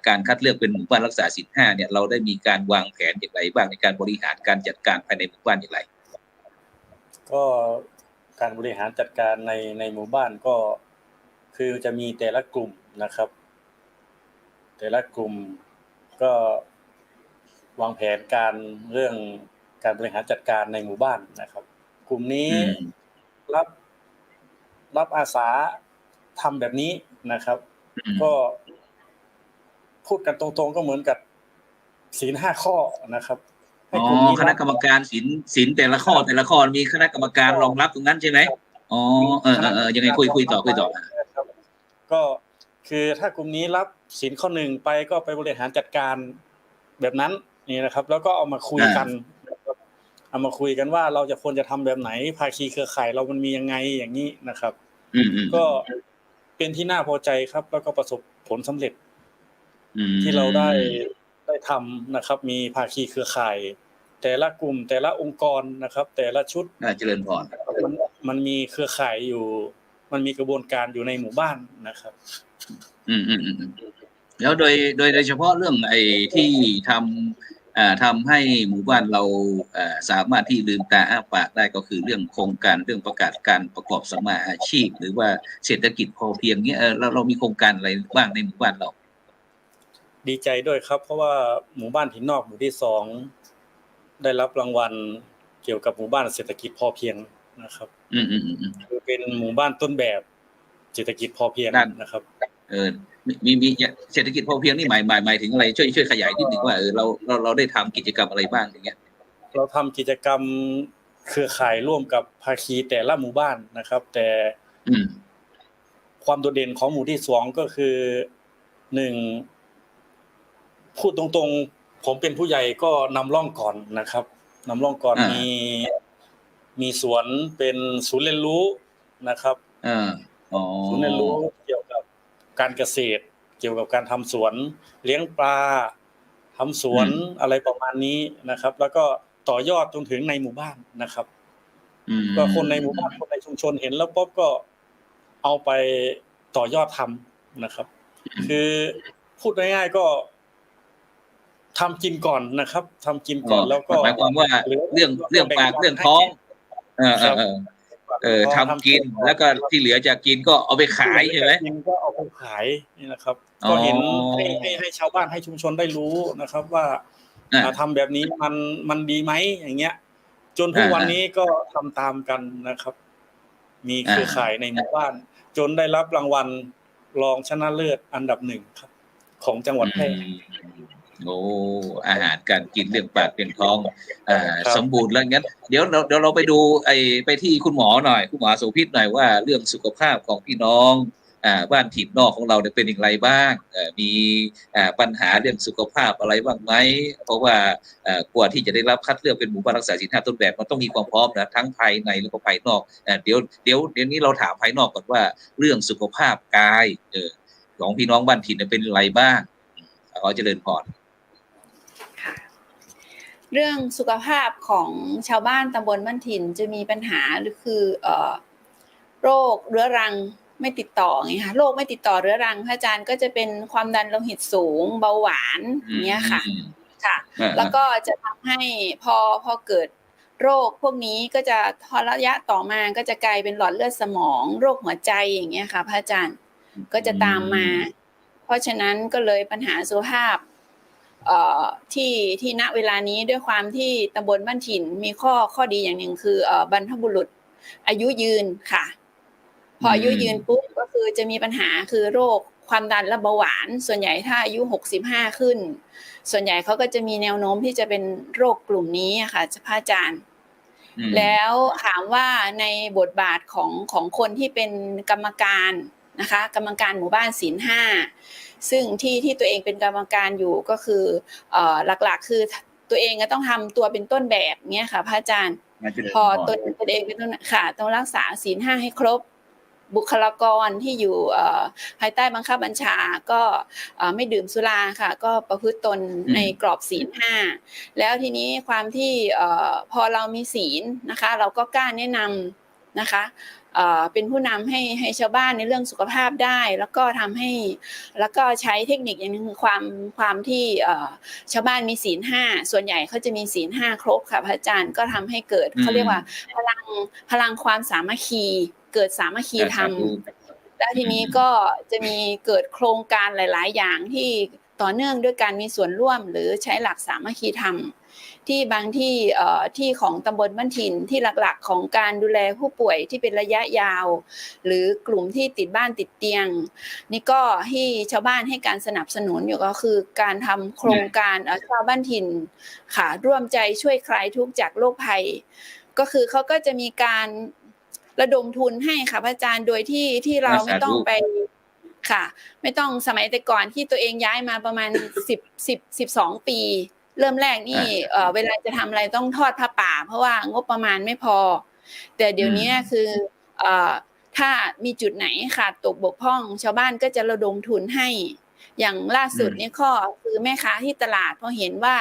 การคัดเลือกเป็นหมู่บ้านรักษาศีล 5เนี่ยเราได้มีการวางแผนอย่างไรบ้างในการบริหารการจัดการภายในหมู่บ้านอย่างไรก็การบริหารจัดการในหมู่บ้านก็คือจะมีแต่ละกลุ่มนะครับแต่ละกลุ่มก็วางแผนการเรื่องการบริหารจัดการในหมู่บ้านนะครับกลุ่มนี้รับอาสาทำแบบนี้นะครับก็พูดกันตรงๆก็เหมือนกับศีล 5 ข้อนะครับคณะกรรมการศีลแต่ละข้อมีคณะกรรมการรองรับตรงนั้นใช่ไหมยังไงคุยต่อก็คือถ้ากลุ่มนี้รับศีลข้อ1ไปก็ไปบริหารจัดการแบบนั้นนี่นะครับแล้วก็เอามาคุยกันว่าเราควรจะทำแบบไหนภาคีเครือข่ายเรามันมียังไงอย่างนี้นะครับก็เป็นที่น่าพอใจครับแล้วก็ประสบผลสำเร็จที่เราได้ทำนะครับมีภาคีเครือข่ายแต่ละกลุ่มแต่ละองค์กรนะครับแต่ละชุดเจริญพรมันมีเครือข่ายอยู่มันมีกระบวนการอยู่ในหมู่บ้านนะครับแล้วโดยเฉพาะเรื่องที่ทำให้หมู่บ้านเราสามารถที่ลืมตาอ้าปากได้ก็คือเรื่องโครงการเรื่องประกาศการประกอบสัมมาอาชีพหรือว่าเศรษฐกิจพอเพียงเนี้ยเรามีโครงการอะไรบ้างในหมู่บ้านเราดีใจด้วยครับเพราะว่าหมู่บ้านถิ่นนอกหมู่ที่2ได้รับรางวัลเกี่ยวกับหมู่บ้านเศรษฐกิจพอเพียงนะครับคือเป็นหมู่บ้านต้นแบบเศรษฐกิจพอเพียงนะครับมีเศรษฐกิจพอเพียงนี่หมายถึงอะไรช่วยขยายนิดนึงว่าเราได้ทำกิจกรรมอะไรบ้างอย่างเงี้ยเราทำกิจกรรมเครือข่ายร่วมกับภาคีแต่ละหมู่บ้านนะครับแต่ความโดดเด่นของหมู่ที่2ก็คือ1พูดตรงๆผมเป็นผู้ใหญ่ก็นำร่องก่อนนะครับนำร่องก่อนมีสวนเป็นศูนย์เรียนรู้นะครับศูนย์เรียนรู้เกี่ยวกับการเกษตรเกี่ยวกับการทำสวนเลี้ยงปลาทำสวนอะไรประมาณนี้นะครับแล้วก็ต่อยอดจนถึงในหมู่บ้านนะครับก็คนในหมู่บ้านคนในชุมชนเห็นแล้วปุ๊บก็เอาไปต่อยอดทำนะครับคือพูดง่ายๆก็ทำกินก่อนนะครับทำกินก่อนแล้วก็หมายความว่าเรื่องปากเรื่องท้อง พอ ทำกินแล้วก็ที่เหลือจากกินก็เอาไปขายใช่ไหม กินก็เอาไปขายนี่นะครับ ก็เห็นให้ชาวบ้านให้ชุมชนได้รู้นะครับ ว่าทำแบบนี้มันดีไหมอย่างเงี้ย จนทุกวันนี้ก็ทำตามกันนะครับ มีเครือข่ายในหมู่บ้าน จนได้รับรางวัลรองชนะเลิศอันดับ1ครับของจังหวัดแพร่ โอ้อาหารการกินเรื่องปากเป็นท้องสมบูรณ์แล้วงั้นเดี๋ยวเราไปดูไปที่คุณหมอหน่อยคุณหมอโสภิตหน่อยว่าเรื่องสุขภาพของพี่น้องบ้านถิ่นนอกของเราเนี่ยเป็นอย่างไรบ้างมีปัญหาเรื่องสุขภาพอะไรบ้างไหมเพราะว่ากว่าที่จะได้รับคัดเลือกเป็นหมู่บ้านรักษาศีล5ต้นแบบมันต้องมีความพร้อมนะทั้งภายในและก็ภายนอกเดี๋ยวนี้เราถามภายนอกก่อนว่าเรื่องสุขภาพกายของพี่น้องบ้านถิ่นเนี่ยเป็นอะไรบ้างขอเจริญพรเรื่องสุขภาพของชาวบ้านตำบลบ้านถิ่นจะมีปัญหาหรือคือโรคเรื้อรังไม่ติดต่อไงคะโรคไม่ติดต่อเรื้อรังพระอาจารย์ก็จะเป็นความดันโลหิตสูงเบาหวานอย่างเงี้ยค่ะแล้วก็จะทำให้พอเกิดโรคพวกนี้ก็จะระยะต่อมาก็จะกลายเป็นหลอดเลือดสมองโรคหัวใจอย่างเงี้ยค่ะพระอาจารย์ก็จะตามมาเพราะฉะนั้นก็เลยปัญหาสุขภาพที่ณเวลานี้ด้วยความที่ตำบลบ้านถิ่นมีข้อดีอย่างหนึ่งคือบรรพบุรุษอายุยืนค่ะพออายุยืนปุ๊บก็คือจะมีปัญหาคือโรคความดันและเบาหวานส่วนใหญ่ถ้าอายุ65ขึ้นส่วนใหญ่เขาก็จะมีแนวโน้มที่จะเป็นโรคกลุ่มนี้ค่ะพระอาจารย์แล้วถามว่าในบทบาทของคนที่เป็นกรรมการนะคะกรรมการหมู่บ้านศีล5ซึ่งที่ตัวเองเป็นกรรมการอยู่ก็คือหลักๆคือตัวเองก็ต้องทำตัวเป็นต้นแบบเนี้ยค่ะพระอาจารย์พอตัวเองเป็นต้นค่ะต้องรักษาศีล5ให้ครบบุคลากรที่อยู่ภายใต้บังคับบัญชาก็ไม่ดื่มสุราค่ะก็ประพฤติตนในกรอบศีล5แล้วทีนี้ความที่พอเรามีศีลนะคะเราก็กล้าแนะนำนะคะเป็นผู้นำให้ชาวบ้านในเรื่องสุขภาพได้แล้วก็ใช้เทคนิคอย่างนึงคือความที่ชาวบ้านมีศีล5ส่วนใหญ่เขาจะมีศีล5ครบค่ะพระอาจารย์ก็ทำให้เกิดเขาเรียกว่าพลังความสามัคคีเกิดสามัคคีธรรมแล้วทีนี้ก็จะมีเกิดโครงการหลายๆอย่างที่ต่อเนื่องด้วยการมีส่วนร่วมหรือใช้หลักสามัคคีธรรมที่บางที่ของตำบลบ้านถิ่นที่หลักๆของการดูแลผู้ป่วยที่เป็นระยะยาวหรือกลุ่มที่ติดบ้านติดเตียงนี่ก็ที่ชาวบ้านให้การสนับสนุนอยู่ก็คือการทำโครงการชาวบ้านถิ่นค่ะร่วมใจช่วยคลายทุกข์จากโรคภัยก็คือเขาก็จะมีการระดมทุนให้ค่ะพระอาจารย์โดยที่เราไม่ต้องไปค่ะไม่ต้องสมัยแต่ก่อนที่ตัวเองย้ายมาประมาณ12 ปีเริ่มแรกนี่เวลาจะทำอะไรต้องทอดผ้าป่าเพราะว่างบประมาณไม่พอแต่เดี๋ยวนี้คือถ้ามีจุดไหนขาดตกบกพร่องชาวบ้านก็จะระดมทุนให้อย่างล่าสุดนี่ข้อคือแม่ค้าที่ตลาดพอเห็นว่า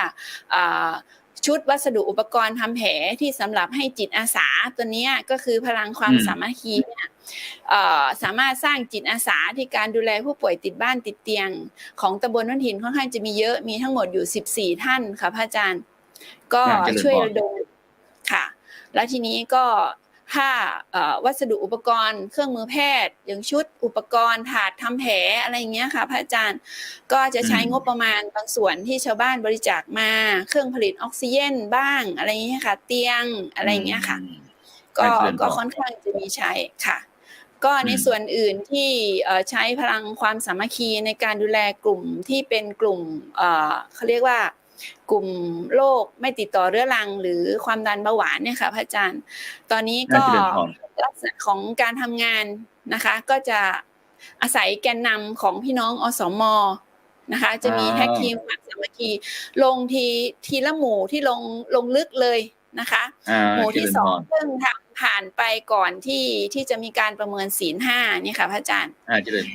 ชุดวัสดุอุปกรณ์ทำแผลที่สำหรับให้จิตอาสาตัวนี้ก็คือพลังความสามัคคีเนี่ยสามารถสร้างจิตอาสาที่การดูแลผู้ป่วยติดบ้านติดเตียงของตำบลบ้านถิ่นค่อนข้างจะมีเยอะมีทั้งหมดอยู่14ท่านค่ะพระอาจารย์ก็ช่วยระดมค่ะแล้วทีนี้ก็ถ้าวัสดุอุปกรณ์เครื่องมือแพทย์อย่างชุดอุปกรณ์ถาดทำแผลอะไรอย่างเงี้ยค่ะพระอาจารย์ก็จะใช้งบประมาณบางส่วนที่ชาวบ้านบริจาคมาเครื่องผลิตออกซิเจนบ้างอะไรอย่างเงี้ยค่ะเตียงอะไรอย่างเงี้ยค่ะก็ค่อนข้างจะมีใช้ค่ะก็ในส่วนอื่นที่ใช้พลังความสามัคคีในการดูแลกลุ่มที่เป็นกลุ่มเขาเรียกว่ากลุ่มโรคไม่ติดต่อเรื้อรังหรือความดันเบาหวานเนี่ยค่ะพระอาจารย์ตอนนี้ก็ลักษณะของการทำงานนะคะก็จะอาศัยแกนนำของพี่น้องอสม.นะคะจะมีแท็กทีมสามัคคีลงทีละหมู่ที่ลงลึกเลยนะคะหมู่ที่2เพิ่งผ่านไปก่อนที่จะมีการประเมินศีล5นี่ค่ะพระอาจารย์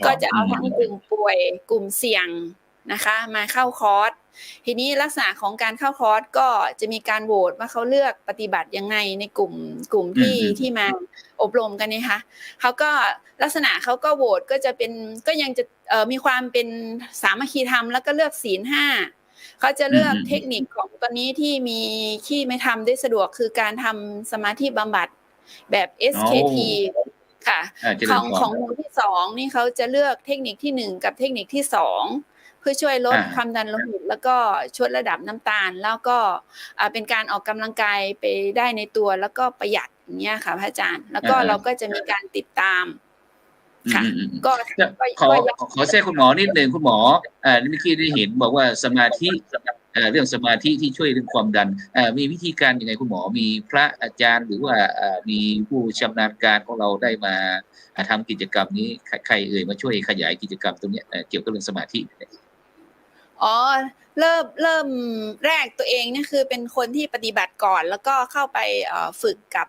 ก็จะเอาทั้งกลุ่มป่วยกลุ่มเสี่ยงนะคะมาเข้าคอร์สทีนี้ลักษณะของการเข้าคอร์สก็จะมีการโหวตว่าเขาเลือกปฏิบัติยังไงในกลุ่มที่มาอบรมกันเนี่ยค่ะเขาก็ลักษณะเขาก็โหวตก็จะเป็นก็ยังจะมีความเป็นสามัคคีธรรมแล้วก็เลือกศีล5เขาจะเลือกเทคนิคของตอนนี้ที่ไม่ทำได้สะดวกคือการทำสมาธิบำบัด แบบ SKT ค่ะ เจริ ข ญ อง พร ของหมู่ที่2นี่เขาจะเลือกเทคนิคที่1กับเทคนิคที่2เพื่อช่วยลดความดันโลหิตแล้วก็ชดระดับน้ำตาลแล้วก็เป็นการออกกำลังกายไปได้ในตัวแล้วก็ประหยัดอย่างเงี้ยค่ะพระอาจารย์แล้วก็เราก็จะมีการติดตามค่ะก็ ขอแทรกคุณหมอนิดหนึ่งคุณหมอเมื่อกี้ได้เห็นบอกว่าสมาธิเรื่องสมาธิที่ช่วยเรื่องความดันมีวิธีการยังไงคุณหมอมีพระอาจารย์หรือว่ามีผู้ชำนาญการของเราได้มาทำกิจกรรมนี้ใครเอ่ยมาช่วยขยายกิจกรรมตรงนี้เกี่ยวกับเรื่องสมาธิอ๋อเริ่มแรกตัวเองนี่คือเป็นคนที่ปฏิบัติก่อนแล้วก็เข้าไปฝึกกับ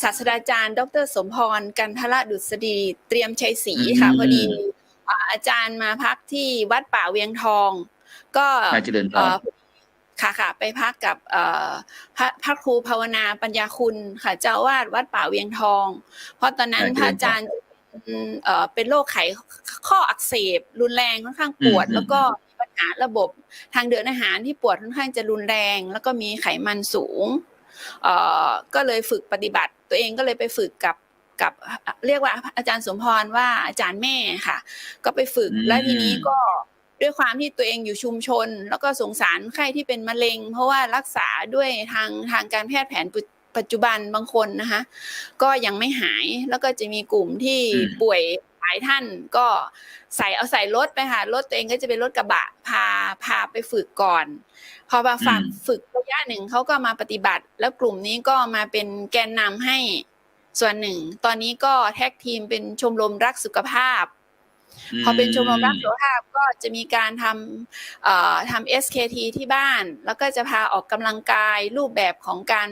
ศาสตราจารย์ดร.สมพรกันทรดุษฎีเตรียมชัยศรีค่ะพอดีอาจารย์มาพักที่วัดป่าเวียงทองก็ค่ะไปพักกับพระครูภาวนาปัญญาคุณค่ะเจ้าอาวาสวัดป่าเวียงทองเพราะตอนนั้นพระอาจารย์เป็นโรคไขข้ออักเสบรุนแรงค่อนข้างปวดแล้วก็มีปัญหาระบบทางเดินอาหารที่ปวดค่อนข้างจะรุนแรงแล้วก็มีไขมันสูงก็เลยฝึกปฏิบัติตัวเองก็เลยไปฝึกกับเรียกว่าอาจารย์สมพรว่าอาจารย์แม่ค่ะก็ไปฝึกแล้วทีนี้ก็ด้วยความที่ตัวเองอยู่ชุมชนแล้วก็สงสารไข้ที่เป็นมะเร็งเพราะว่ารักษาด้วยทางการแพทย์แผนปัจจุบันบางคนนะคะก็ยังไม่หายแล้วก็จะมีกลุ่มที่ป่วยหลายท่านก็ใส่รถไปค่ะรถตัวเองก็จะเป็นรถกระบะพาไปฝึกก่อนพอมาฝึกระยะหนึ่งเขาก็มาปฏิบัติแล้วกลุ่มนี้ก็มาเป็นแกนนำให้ส่วนหนึ่งตอนนี้ก็แท็กทีมเป็นชมรมรักสุขภาพพอเป็นชมรมรักสุขภาพก็จะมีการทำ SKT ที่บ้านแล้วก็จะพาออกกำลังกายรูปแบบของการ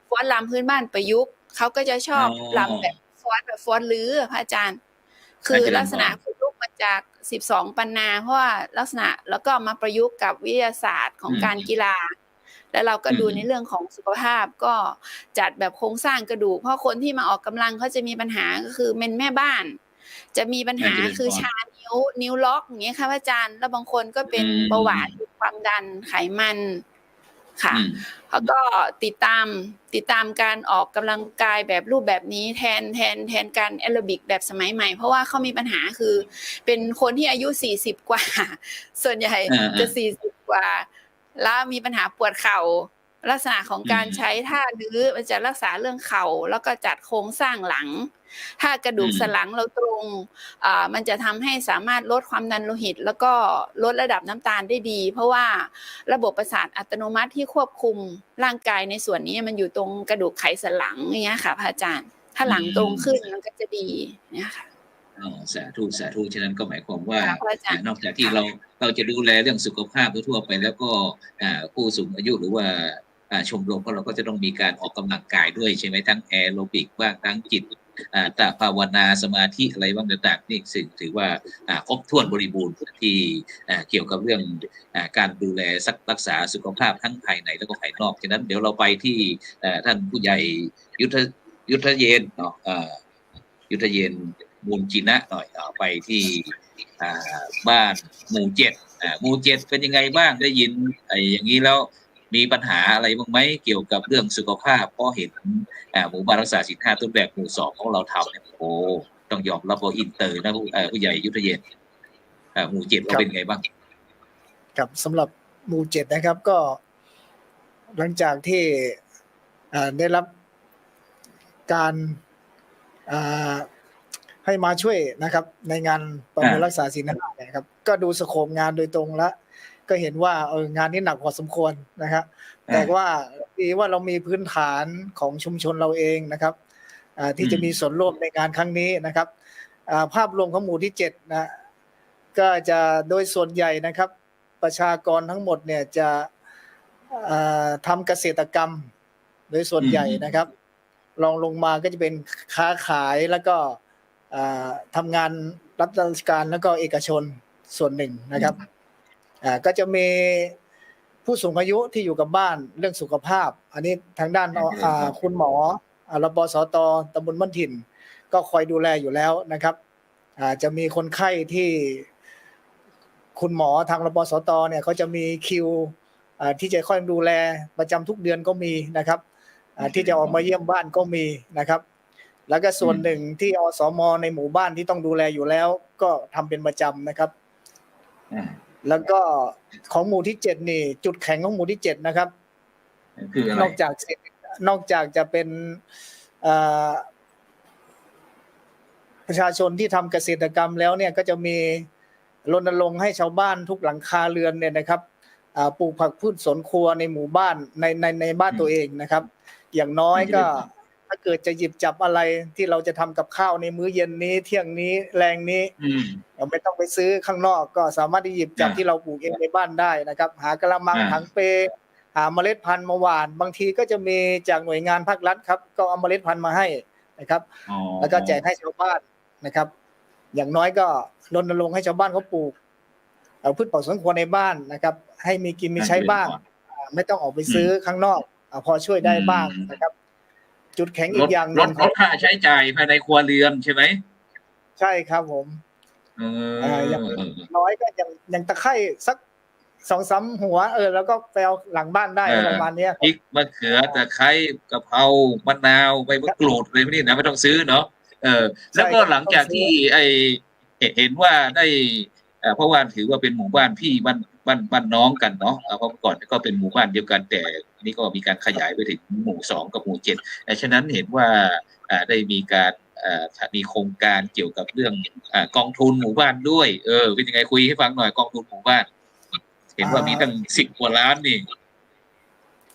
ฟ้อนรำพื้นบ้านประยุกต์เขาก็จะชอบรำแบบฟ้อนลื้อพระอาจารย์คือลักษณะฝึกลูกมาจาก12ปันนาเพราะว่าลักษณะแล้วก็มาประยุกต์กับวิทยาศาสตร์ของการกีฬาแล้วเราก็ดูในเรื่องของสุขภาพก็จัดแบบโครงสร้างกระดูกเพราะคนที่มาออกกำลังเขาจะมีปัญหาก็คือเป็นแม่บ้านจะมีปัญหาคือชานิ้วล็อกอย่างเงี้ยค่ะอาจารย์แล้วบางคนก็เป็นเบาหวานความดันไขมันค่ะแล้วก็ติดตามการออกกำลังกายแบบรูปแบบนี้แทนการแอโรบิกแบบสมัยใหม่เพราะว่าเขามีปัญหาคือเป็นคนที่อายุ40กว่าส่วนใหญ่จะ40กว่าแล้วมีปัญหาปวดเข่าลักษณะของการใช้ท่าลื้อมันจะรักษาเรื่องเข่าแล้วก็จัดโครงสร้างหลังถ้ากระดูกสันหลังเราตรงมันจะทำให้สามารถลดความดันโลหิตแล้วก็ลดระดับน้ำตาลได้ดีเพราะว่าระบบประสาทอัตโนมัติที่ควบคุมร่างกายในส่วนนี้มันอยู่ตรงกระดูกไขสันหลังอย่างเงี้ยค่ะพระอาจารย์ถ้าหลังตรงขึ้นมันก็จะดีเนี่ยค่ะสาธุฉะนั้นก็หมายความว่านอกจากที่เราจะดูแลเรื่องสุขภาพทั่วไปแล้วก็ผู้สูงอายุหรือว่าชมรมเราก็จะต้องมีการออกกำลังกายด้วยใช่ไหมทั้งแอโรบิกบ้างทั้งจิตตภาวนาสมาธิอะไรบ้างต่างๆนี่สิ่งถือว่าครบถ้วนบริบูรณ์ที่เกี่ยวกับเรื่องการดูแลรักษาสุขภาพทั้งภายในแล้วก็ภายนอกฉะนั้นเดี๋ยวเราไปที่ท่านผู้ใหญ่ยุทธเยนเนาะยุทธเยนมูลจินะหน่อยไปที่บ้านหมู่7หมู่7เป็นยังไงบ้างได้ยินอย่างนี้แล้วมีปัญหาอะไรบ้างไหมเกี่ยวกับเรื่องสุขภาพเพราะเห็นหมู่บ้านรักษาศีล5ต้นแบบหมู่2ของเราทำเนี่ยโอ้ต้องยอมรับว่าอินเตอร์นะผู้ใหญ่ยุทธเยนหมู่7เราเป็นไงบ้างครับสำหรับหมู่7นะครับก็หลังจากที่ได้รับการให้มาช่วยนะครับในงานประเมินรักษาศีล5นะครับก็ดูสโคปงานโดยตรงแล้วก็เห็นว่างานนี้หนักพอสมควรนะครับแต่ว่าเรามีพื้นฐานของชุมชนเราเองนะครับที่จะมีส่วนร่วมในงานครั้งนี้นะครับภาพรวมของหมู่ที่7นะก็จะโดยส่วนใหญ่นะครับประชากรทั้งหมดเนี่ยจะทำเกษตรกรรมโดยส่วนใหญ่นะครับรองลงมาก็จะเป็นค้าขายแล้วก็ทำงานรัฐราชการแล้วก็เอกชนส่วนหนึ่งนะครับก็จะมีผู้สูงอายุที่อยู่กับบ้านเรื่องสุขภาพอันนี้ทางด้านคุณหมอรปสต.ตำบลบ้านถิ่นก็คอยดูแลอยู่แล้วนะครับจะมีคนไข้ที่คุณหมอทางรปสต.เนี่ยเขาจะมีคิวที่จะค่อยดูแลประจำทุกเดือนก็มีนะครับ ที่จะออกมาเยี่ยมบ้านก็มีนะครับ แล้วก็ส่วนหนึ่งที่อสมในหมู่บ้านที่ต้องดูแลอยู่แล้วก็ทำเป็นประจำนะครับแล้วก็ของหมู่ที่7นี่จุดแข็งของหมู่ที่7นะครับคืออะไรนอกจากจะเป็นประชาชนที่ทำเกษตรกรรมแล้วเนี่ยก็จะมีรณรงค์ให้ชาวบ้านทุกหลังคาเรือนเนี่ยนะครับปลูกผักพืชสวนครัวในหมู่บ้านในบ้านตัวเองนะครับอย่างน้อยก็ถ้าเกิดจะหยิบจับอะไรที่เราจะทำกับข้าวในมื้อเย็นนี้เที่ยงนี้แรงนี้เราไม่ต้องไปซื้อข้างนอกก็สามารถที่หยิบจับที่เราปลูกเองในบ้านได้นะครับหากระมังถังเปหาเมล็ดพันธุ์มาหว่านบางทีก็จะมีจากหน่วยงานภาครัฐครับก็เอาเมล็ดพันธุ์มาให้นะครับแล้วก็แจกให้ชาวบ้านนะครับอย่างน้อยก็รณรงค์ให้ชาวบ้านเขาปลูกพืชผักสวนครัวในบ้านนะครับให้มีกินมีใช้บ้างไม่ต้องออกไปซื้อข้างนอกพอช่วยได้บ้างนะครับจุดแข็งอีกอย่างลดค่าใช้จ่ายภายในครัวเรือนใช่ไหมใช่ครับผมอย่างน้อยก็อย่างตะไคร้สัก2-3 หัวแล้วก็ไปเอาหลังบ้านได้ประมาณนี้พริกมะเขือตะไคร้กะเพรามะนาวใบมะกรูดอะไรพวกนี้นะไม่ต้องซื้อเนาะแล้วก็หลังจากที่เห็นว่าได้เพราะว่าถือว่าเป็นหมู่บ้านพี่บ้านน้องกันเนาะเพราะก่อนก็เป็นหมู่บ้านเดียวกันแต่นี่ก็มีการขยายไปถึงหมู่2กับหมู่7ฉะนั้นเห็นว่าได้มีการมีโครงการเกี่ยวกับเรื่องกองทุนหมู่บ้านด้วยเป็นยังไงคุยให้ฟังหน่อยกองทุนหมู่บ้านเห็นว่ามีตั้ง10 กว่าล้านนี่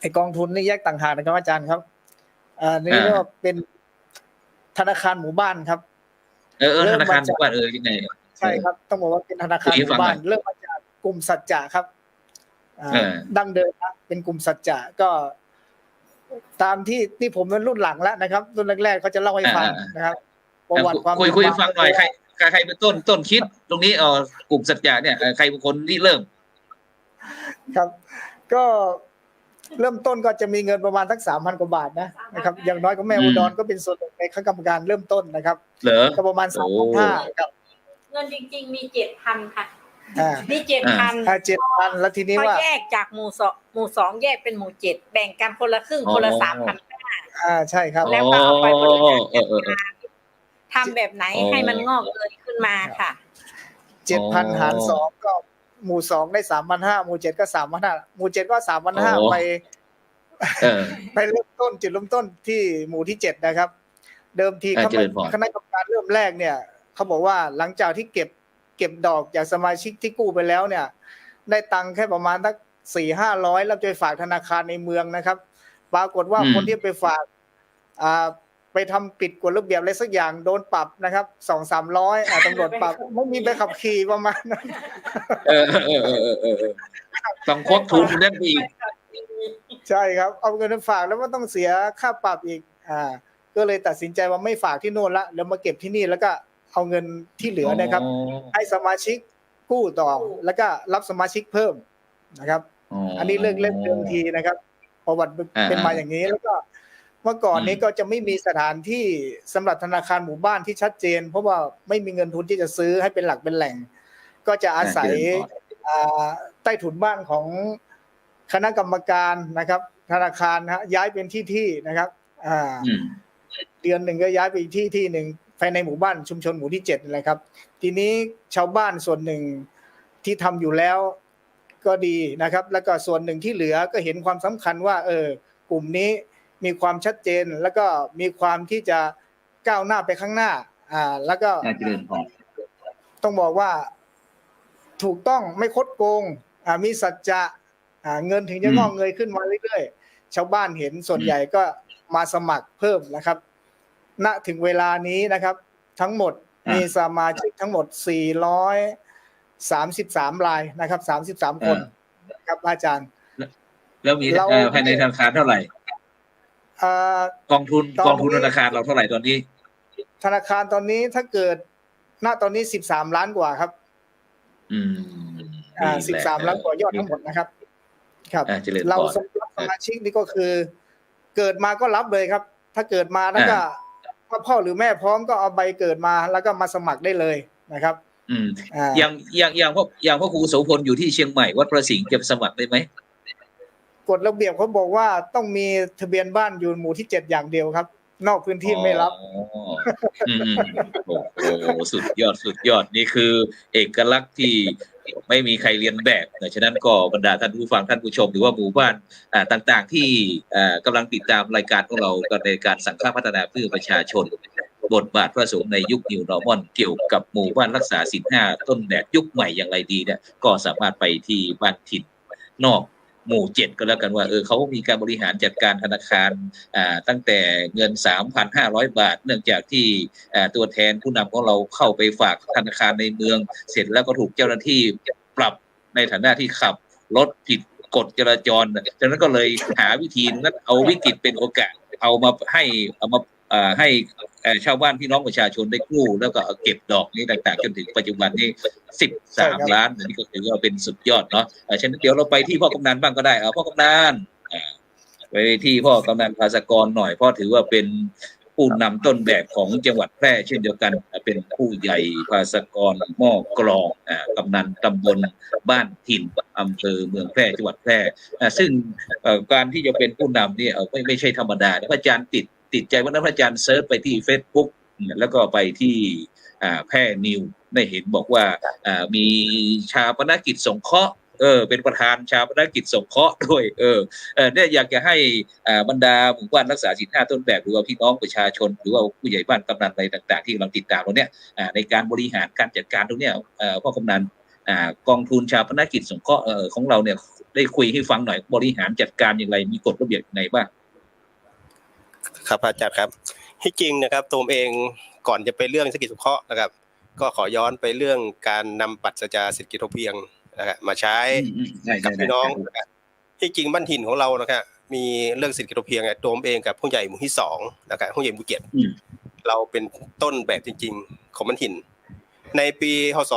ไอกองทุนนี่แยกต่างหากนะครับอาจารย์ครับนี่ก็เป็นธนาคารหมู่บ้านครับธนาคารหมู่บ้านยังไงใช่ครับต้องบอกว่าเป็นธนาคารหมู่บ้านเริ่มมาจากกลุ่มสัจจะครับดั้งเดิมนะเป็นกลุ่มสัจจะก็ตามที่ผมเป็นรุ่นหลังแล้วนะครับรุ่นแรกๆเขาจะเล่าให้ฟังนะครับประวัติความคุยฟังหน่อยใครเป็นต้นคิดตรงนี้กลุ่มสัจจะเนี่ยใครเป็นคนที่เริ่มครับก็เริ่มต้นก็จะมีเงินประมาณสัก 3,000 กว่าบาทนะครับอย่างน้อยก็แม่อุดรก็เป็นส่วนหนึ่งในคณะกรรมการเริ่มต้นนะครับก็ประมาณ 3,500 ครับเงินจริงๆมี 7,000 ค่ะมี 7,000 7,000แล้วทีนี้ว่าแยกจากหมู่2แยกเป็นหมู่7แบ่งกันคนละครึ่งคนละ 3,500 ใช่ครับแล้วก็เอาไปบริหารทำแบบไหนให้มันงอกเงยขึ้นมาค่ะ 7,000 หาร 2ก็หมู่2ได้ 3,500 หมู่7ก็ 3,500 หมู่7ก็ 3,500 ไปเริ่มต้นจุดเริ่มต้นที่หมู่ที่7นะครับเดิมทีคณะกรรมการเริ่มแรกเนี่ยเขาบอกว่าหลังจากที่เก็บดอกจากสมาชิกที่กู้ไปแล้วเนี่ยได้ตังค์แค่ประมาณสัก 400-500 แล้วจะฝากธนาคารในเมืองนะครับปรากฏว่าคนที่ไปฝากไปทำผิดกฎระเบียบอะไรสักอย่างโดนปรับนะครับ 200-300 ตำรวจปรับไม่มีใบขับขี่ประมาณนั้นต้องควักทุนนั่นอีกใช่ครับเอาเงินฝากแล้วก็ต้องเสียค่าปรับอีกก็เลยตัดสินใจว่าไม่ฝากที่โน่นละแล้วมาเก็บที่นี่แล้วก็เอาเงินที่เหลือนะครับให้สมาชิกกู้ต่อแล้วก็รับสมาชิกเพิ่มนะครับอันนี้เรื่องเล่มเดิมทีนะครับประวัติเป็นมาอย่างนี้แล้วก็เมื่อก่อนนี้ก็จะไม่มีสถานที่สำหรับธนาคารหมู่บ้านที่ชัดเจนเพราะว่าไม่มีเงินทุนที่จะซื้อให้เป็นหลักเป็นแหล่งก็จะอาศัยใต้ถุนบ้านของคณะกรรมการนะครับธนาคารย้ายเป็นที่นะครับเดือนหนึ่งก็ย้ายไปอีกที่หนึ่งภายในหมู่บ้านชุมชนหมู่ที่7นั่นแหละครับทีนี้ชาวบ้านส่วนหนึ่งที่ทำอยู่แล้วก็ดีนะครับแล้วก็ส่วนหนึ่งที่เหลือก็เห็นความสำคัญว่ากลุ่มนี้มีความชัดเจนแล้วก็มีความที่จะก้าวหน้าไปข้างหน้าแล้วก็ต้องบอกว่าถูกต้องไม่คดโกงมีสัจจะเงินถึงจะงอกเงยขึ้นมาเรื่อยๆชาวบ้านเห็นส่วนใหญ่ก็มาสมัครเพิ่มนะครับณถึงเวลานี้นะครับทั้งหมดมีสมาชิกทั้งหมด433 รายนะครับ33 คนครับอาจารย์แล้วมีภายในธนาคารเท่าไหร่กองทุนธนาคารเราเท่าไหร่ตอนนี้ธนาคารตอนนี้ถ้าเกิดณตอนนี้13 ล้านกว่าครับ13 ล้านกว่ายอดทั้งหมดนะครับครับเราสำหรับสมาชิกนี่ก็คือเกิดมาก็รับเลยครับถ้าเกิดมาแล้วก็พ่อหรือแม่พร้อมก็เอาใบเกิดมาแล้วก็มาสมัครได้เลยนะครับอย่างพ่อครูโสพลอยู่ที่เชียงใหม่วัดประสิงห์จะสมัครได้ไหม กฎระเบียบเขาบอกว่าต้องมีทะเบียนบ้านอยู่หมู่ที่7อย่างเดียวครับนอกพื้นที่ไม่รับโอ้โหสุดยอดนี่คือเอกลักษณ์ที่ไม่มีใครเรียนแบบฉะนั้นก็บรรดาท่านผู้ฟังท่านผู้ชมหรือว่าหมู่บ้านต่างๆที่กำลังติดตามรายการของเราก็ในการสังฆพัฒนาเพื่อประชาชนบทบาทพระสงฆ์ในยุค New Normal เกี่ยวกับหมู่บ้านรักษาศีล 5ต้นแบบยุคใหม่อย่างไรดีเนี่ยก็สามารถไปที่บ้านถิ่นนอกหมู่7ก็แล้วกันว่าเขามีการบริหารจัดการธนาคารตั้งแต่เงิน 3,500 บาทเนื่องจากที่ตัวแทนผู้นำของเราเข้าไปฝากธนาคารในเมืองเสร็จแล้วก็ถูกเจ้าหน้าที่ปรับในฐานะที่ขับรถผิดกฎจราจรฉะนั้นก็เลยหาวิธีนั้นเอาวิกฤตเป็นโอกาสเอามาให้ชาวบ้านพี่น้องประชาชนได้กู้แล้วก็เก็บดอกนี้ต่างๆจนถึงปัจจุบันนี้13 ล้านนี่ก็ถือว่าเป็นสุดยอดเนาะฉะนั้นเดี๋ยวเราไปที่พ่อกำนันบ้างก็ได้พ่อกำนันไปที่พ่อกำนันภาสกรหน่อยเพราะถือว่าเป็นผู้นำต้นแบบของจังหวัดแพร่เช่นเดียวกันเป็นผู้ใหญ่ภาสกรหม้อกรองกำนันตำบลบ้านถิ่นอำเภอเมืองแพร่จังหวัดแพร่ซึ่งการที่จะเป็นผู้นำเนี่ยไม่ใช่ธรรมดาพระอาจารย์ติดใจว่าพระอาจารย์เซิร์ชไปที่ Facebook แล้วก็ไปที่แพร่นิวได้เห็นบอกว่ามีชาปนกิจสงเคราะห์เป็นประธานชาปนกิจสงเคราะห์ด้วยเนี่ยอยากจะให้บรรดาหมู่บ้านรักษาศีล 5ต้นแบบหรือว่าพี่น้องประชาชนหรือว่าผู้ใหญ่บ้านกำนันอะไรต่างๆที่เราติดตามเราเนี่ยในการบริหารการจัดการตรงเนี้ยพ่อกำนันกองทุนชาปนกิจสงเคราะห์ของเราเนี่ยได้คุยให้ฟังหน่อยบริหารจัดการอย่างไรมีกฎระเบียบยังไงบ้างครับอาจารย์ครับที่จริงนะครับตัวเองก่อนจะไปเรื่องเศรษฐกิจสงเคราะห์นะครับก็ขอย้อนไปเรื่องการนำปรัชญาเศรษฐกิจพอเพียงนะครับมาใช้กับพี่น้องนะครับที่จริงบ้านถิ่นของเรานะครับมีเรื่องเศรษฐกิจพอเพียงตัวเองกับผู้ใหญ่หมู่ที่2นะครับผู้ใหญ่หมู่7เราเป็นต้นแบบจริงๆของบ้านถิ่นในปีพ.ศ.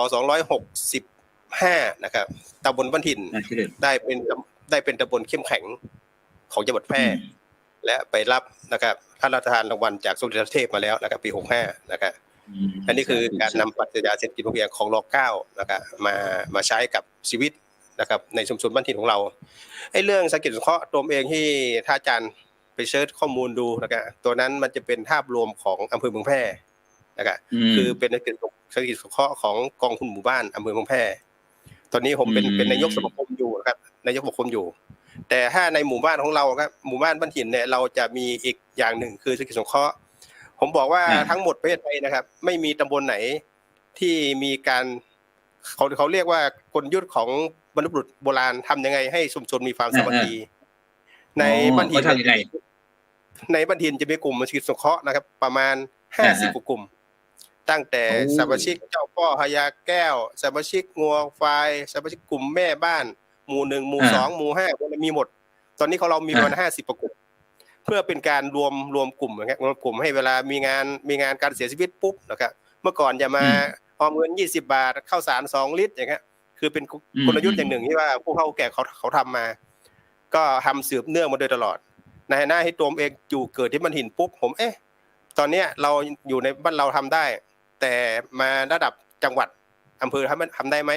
265นะครับตำบลบ้านถิ่นได้เป็นตำบลเข้มแข็งของจังหวัดแพร่และไปรับนะครับพระราชทานรางวัลจากสมเด็จพระเทพมาแล้วนะครับปี65นะครับอันนี้คือการนำปรัชญาเศรษฐกิจพอเพียงของร.9นะครับมาใช้กับชีวิตนะครับในชุมชนบ้านถิ่นของเราไอ้เรื่องเศรษฐกิจสงเคราะห์ตัวเองที่ท่านอาจารย์ไปเสิร์ชข้อมูลดูนะครับตัวนั้นมันจะเป็นภาพรวมของอำเภอเมืองแพร่นะครับคือเป็นเศรษฐกิจสงเคราะห์ของกองทุนหมู่บ้านอำเภอเมืองแพร่ตอนนี้ผมเป็นนายกสมาคมอยู่นะครับนายกสมาคมอยู่แต่ถ้าในหมู่บ้านของเราครับหมู่บ้านบ้านถิ่นเนี่ยเราจะมีอีกอย่างหนึ่งคือเศรษฐกิจสงเคราะห์ผมบอกว่าทั้งหมดประเทศไทยนะครับไม่มีตำบลไหนที่มีการเขาเรียกว่ากลยุทธ์ของบรรพบุรุษโบราณทำยังไงให้ชุมชนมีความสามัคคีในบ้านถิ่นในบ้านถิ่นจะมีกลุ่มเศรษฐกิจสงเคราะห์นะครับประมาณ50กว่ากลุ่มตั้งแต่สมาชิกเจ้าพ่อพญาแก้วสมาชิกงัวควายสมาชิกกลุ่มแม่บ้านหมู่1หมู่2หมู่5มันมีหมดตอนนี้ของเรามีประมาณ50กลุ่มเพื่อเป็นการรวมกลุ่มนะครับรวมกลุ่มให้เวลามีงานการเสียชีวิตปุ๊บนะครับเมื่อก่อนจะมาออมเงิน20 บาทข้าวสาร2 ลิตรอย่างเงี้ยคือเป็นกลยุทธ์อย่างหนึ่งที่ว่าผู้เฒ่าแก่เขาทำมาก็ทำสืบเนื่องมาโดยตลอดในหน้าให้ตัวเองอยู่เกิดที่บ้านถิ่นปุ๊บผมตอนเนี้ยเราอยู่ในบ้านเราทำได้แต่มาระดับจังหวัดอำเภอทำได้ไหม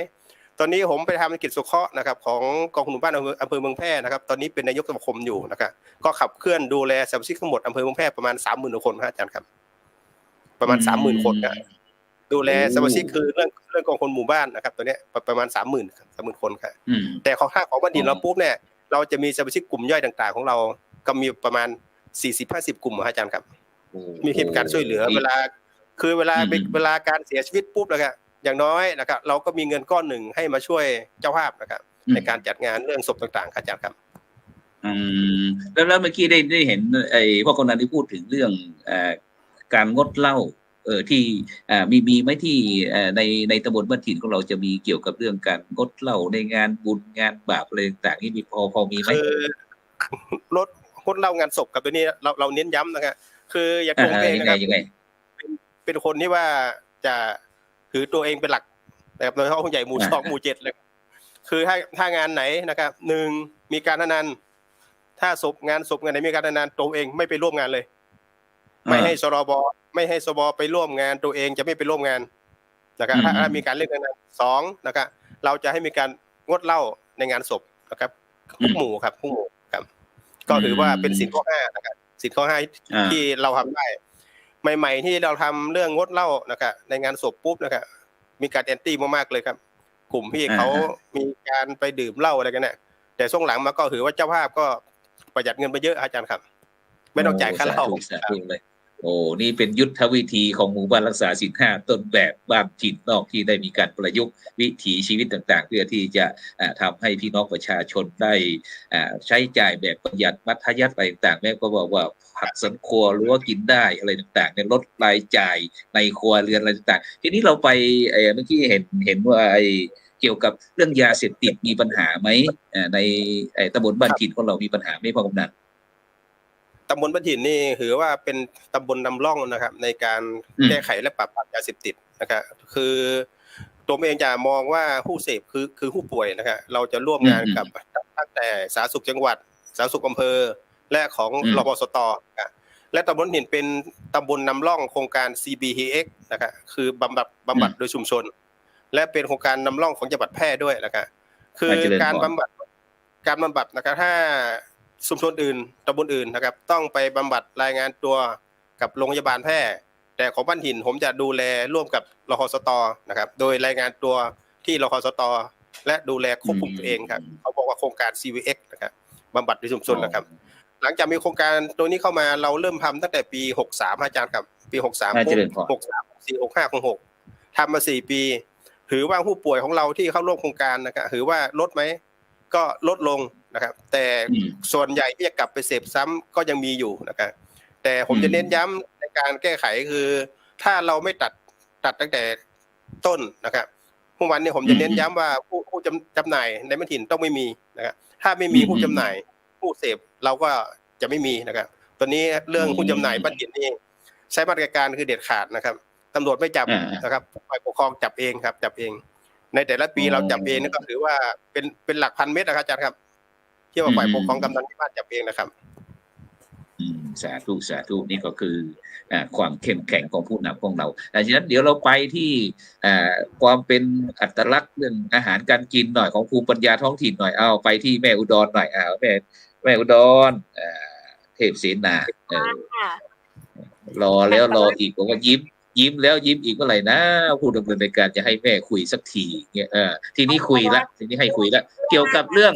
ตอนนี้ผมไปทำกิจสงเคราะห์นะครับของกองทุนหมู่บ้านอำเภอเมืองแพร่นะครับตอนนี้เป็นนายกสมาคมอยู่นะครับก็ขับเคลื่อนดูแลสมาชิกทั้งหมดอำเภอเมืองแพร่ประมาณ 30,000 คนครับอาจารย์ครับประมาณ 30,000 คนนะดูแลสมาชิกคือเรื่องกองทุนหมู่บ้านนะครับตัวเนี้ยประมาณ 30,000 คนครับแต่ของบ้านถิ่นเราปุ๊บเนี่ยเราจะมีสมาชิกกลุ่มย่อยต่างๆของเราก็มีประมาณ 40-50 กลุ่มครับอาจารย์ครับมีการช่วยเหลือเวลาการเสียชีวิตปุ๊บนะครับอย่างน้อยนะครับเราก็มีเงินก้อนหนึ่งให้มาช่วยเจ้าภาพนะครับในการจัดงานเรื่องศพต่างๆครับอาจารย์ครับแล้วเมื่อกี้ได้เห็นพ่อกำนันที่พูดถึงเรื่องการงดเหล้าที่มีไหมที่ในตำบลบ้านถิ่นของเราจะมีเกี่ยวกับเรื่องการงดเหล้าในงานบุญงานบาปอะไรต่างๆนี่มีพอมีไหมงดเหล้างานศพกับตัวนี้เราเน้นย้ำนะครับคืออย่างผมเองนะครับเป็นคนที่ว่าจะถือตัวเองเป็นหลักนะครับโดยเฉพาะผู้ใหญ่หมู่2หมู่7เลยคือถ้างานไหนนะครับ1มีการพนันถ้างานศพงานไหนมีการพนันตัวเองไม่ไปร่วมงานเลยไม่ให้สรบไปร่วมงานตัวเองจะไม่ไปร่วมงานนะครับถ้ามีการเล่นพนัน2นะครับเราจะให้มีการงดเหล้าในงานศพนะครับทุกหมู่ครับทุกหมู่ ก็ถือว่าเป็นศีลข้อ5นะครับศีลข้อ5ที่เราทำได้ใหม่ๆที่เราทำเรื่องงดเหล้านะครับในงานศพปุ๊บนะครับมีการแอนตี้มากๆเลยครับกลุ่มที่เขามีการไปดื่มเหล้าอะไรกันเนี่ยแต่ช่วงหลังมาก็ถือว่าเจ้าภาพก็ประหยัดเงินไปเยอะอาจารย์ครับไม่ต้องจ่ายค่าเหล้าเลยโอ้นี่เป็นยุทธวิธีของหมู่บ้านรักษาศีล5ต้นแบบบ้านถิ่นนอกที่ได้มีการประยุกต์วิถีชีวิตต่างๆเพื่อที่จะทำให้พี่น้องประชาชนได้ใช้จ่ายแบบประหยัดมัธยัสถ์อะไรต่างๆแม่ก็บอกว่าผักสวนครัวหรือว่ากินได้อะไรต่างๆเนี่ยลดรายจ่ายในครัวเรือนอะไรต่างๆทีนี้เราไปเมื่อกี้เห็นว่าเกี่ยวกับเรื่องยาเสพติดมีปัญหาไหมในตำบลบ้านถิ่นของเรามีปัญหาไหมพ่อกำนันตำบลบ้านถิ่นนี่ถือว่าเป็นตำบลนำร่องนะครับในการแก้ไขและปราบปรามยาเสพติดนะครับคือตัวเองจะมองว่าผู้เสพคือผู้ป่วยนะครับเราจะร่วมงานกับตั้งแต่สาธารณสุขจังหวัดสาธารณสุขอำเภอและของรพสตและตำบลถิ่นเป็นตำบลนำร่องโครงการ CBHX นะครับคือบำบัดโดยชุมชนและเป็นโครงการนำร่องของจังหวัดแพร่ด้วยนะครับคือการบำบัดนะครับถ้าชุมชนอื่นตำบลอื่นนะครับต้องไปบำบัดรายงานตัวกับโรงพยาบาลแพร่แต่ของบ้านถิ่นผมจะดูแลร่วมกับรพสตนะครับโดยรายงานตัวที่รพสตและดูแลควบคุมตัวเองครับเขาบอกว่าโครงการ CVX นะครับบำบัดโดยชุมชนนะครับหลังจากมีโครงการตัวนี้เข้ามาเราเริ่มทำตั้งแต่ปี63อาจารย์ครับปี63 63 64 65 66ทำมา4ปีถือว่าผู้ป่วยของเราที่เข้าร่วมโครงการนะครับถือว่าลดไหมก็ลดลงนะครับแต่ส่วนใหญ่ที่จะกลับไปเสพซ้ำก็ยังมีอยู่นะครับแต่ผมจะเน้นย้ำในการแก้ไขคือถ้าเราไม่ตัดตั้งแต่ต้นนะครับพวกวันนี้ผมจะเน้นย้ำว่าผู้จำหน่ายในบ้านถิ่นต้องไม่มีนะครับถ้าไม่มีผู้จำหน่ายผู้เสพเราก็จะไม่มีนะครับตอนนี้เรื่องผู้จำหน่ายบ้านถิ่นนี่ใช้มาตรการคือเด็ดขาดนะครับตำรวจไม่จับนะครับฝ่ายปกครองจับเองครับจับเองในแต่ละปีเราจับเองนี่ก็ถือว่าเป็นหลักพันเม็ดนะครับอาจารย์ครับที่ว่าฝ่ายปกครองกำนันที่บ้านจับเองนะครับสาธุนี่ก็คือความเข้มแข็งของผู้นำของเราดังนั้นเดี๋ยวเราไปที่ความเป็นอัตลักษณ์เรื่องอาหารการกินหน่อยของภูมิปัญญาท้องถิ่นหน่อยเอาไปที่แม่อุดรหน่อยแม่อุดรเทพเสนารอแล้วรออีกผมว่ายิ้มแล้วยิ้มอีกเมื่อไหร่นะผู้ดำเนินรายการจะให้แม่คุยสักทีเนี่ยทีนี้คุยละทีนี้ให้คุยละเกี่ยวกับเรื่อง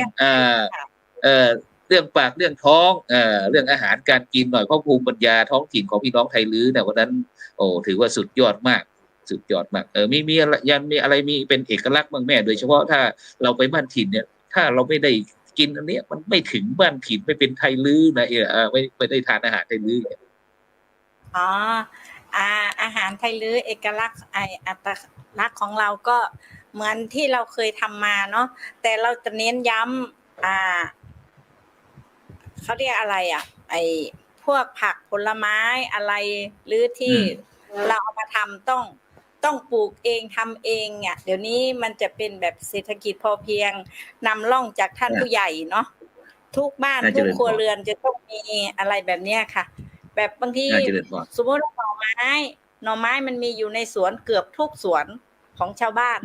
เรื่องปากเรื่องท้องเรื่องอาหารการกินหน่อยเพราะภูมิปัญญาท้องถิ่นของพี่น้องไทยลื้อเนี่ยวันนั้นโอ้ถือว่าสุดยอดมากมีอะไรยังมีอะไรมีเป็นเอกลักษณ์บ้างแม่โดยเฉพาะถ้าเราไปบ้านถิ่นเนี่ยถ้าเราไม่ได้กินอันนี้มันไม่ถึงบ้านถิ่นไม่เป็นไทยลื้อนะไม่ได้ทานอาหารไทยลื้ออาหารไทยลื้อเอกลักษณ์อัตลักษณ์ของเราก็เหมือนที่เราเคยทำมาเนาะแต่เราจะเน้นย้ำเขาเรียกอะไรพวกผักผลไม้อะไรหรือที่เราเอามาทำต้องปลูกเองทำเองเนี่ยเดี๋ยวนี้มันจะเป็นแบบเศรษฐกิจพอเพียงนำร่องจากท่านผู้ใหญ่เนาะทุกบ้านทุกครัวเรือนจะต้องมีอะไรแบบเนี้ยค่ะแบบบางทีสมมติว่าหน่อไม้มันมีอยู่ในสวนเกือบทุกสวนของชาวบ้าน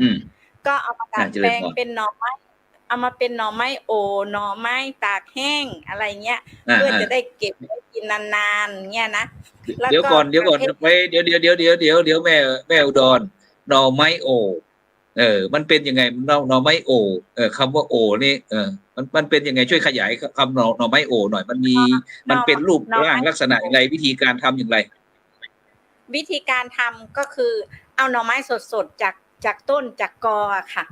ก็เอามาดัดแปลงเป็นหน่อไม้เอามาเป็นหน่อไม้โอหน่อไม้ตากแห้งอะไรเงี้ยเพื่อจะได้เก็บไว้กินนานๆเงี้ยนะเดี๋ยวก่อนไปเดี๋ยวแม่อุดรหน่อไม้โอมันเป็นยังไงหน่อไม้โอคำว่าโอนี่มันเป็นยังไงช่วยขยายคำหน่อไม้โอหน่อยมันเป็นรูปร่างลักษณะอย่างไรวิธีการทำอย่างไรวิธีการทำก็คือเอาหน่อไม้สดๆจากต้นจากกอค่ะ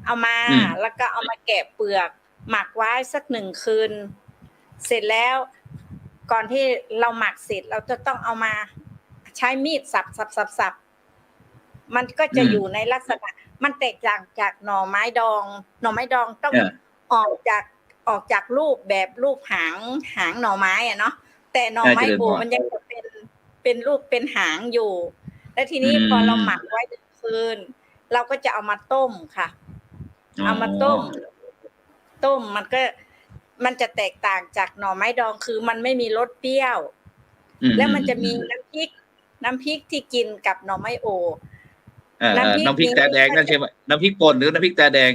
เอามาแล้วก็เอามาแกะเปลือกหมักไว้สัก1 คืนเสร็จแล้วก่อนที่เราหมักเสร็จเราจะต้องเอามาใช้มีดสับมันก็จะอยู่ในลักษณะมันแตกต่างจากหน่อไม้ดองต้องออกจากรูปแบบรูปหางหน่อไม้เนาะแต่หน่อไม้โบมันยังจะเป็นรูปเป็นหางอยู่แล้วทีนี้พอเราหมักไว้1 คืนเราก็จะเอามาต้มค่ะเอามาต้มมันจะแตกต่างจากหน่อไม้ดองคือมันไม่มีรสเปรี้ยวแล้วมันจะมีน้ำพริกที่กินกับหน่อไม้โอน้ำพริกตาแดงนั่นใช่ไหมน้ำพริกป่นหรือน้ำพริกตาแดง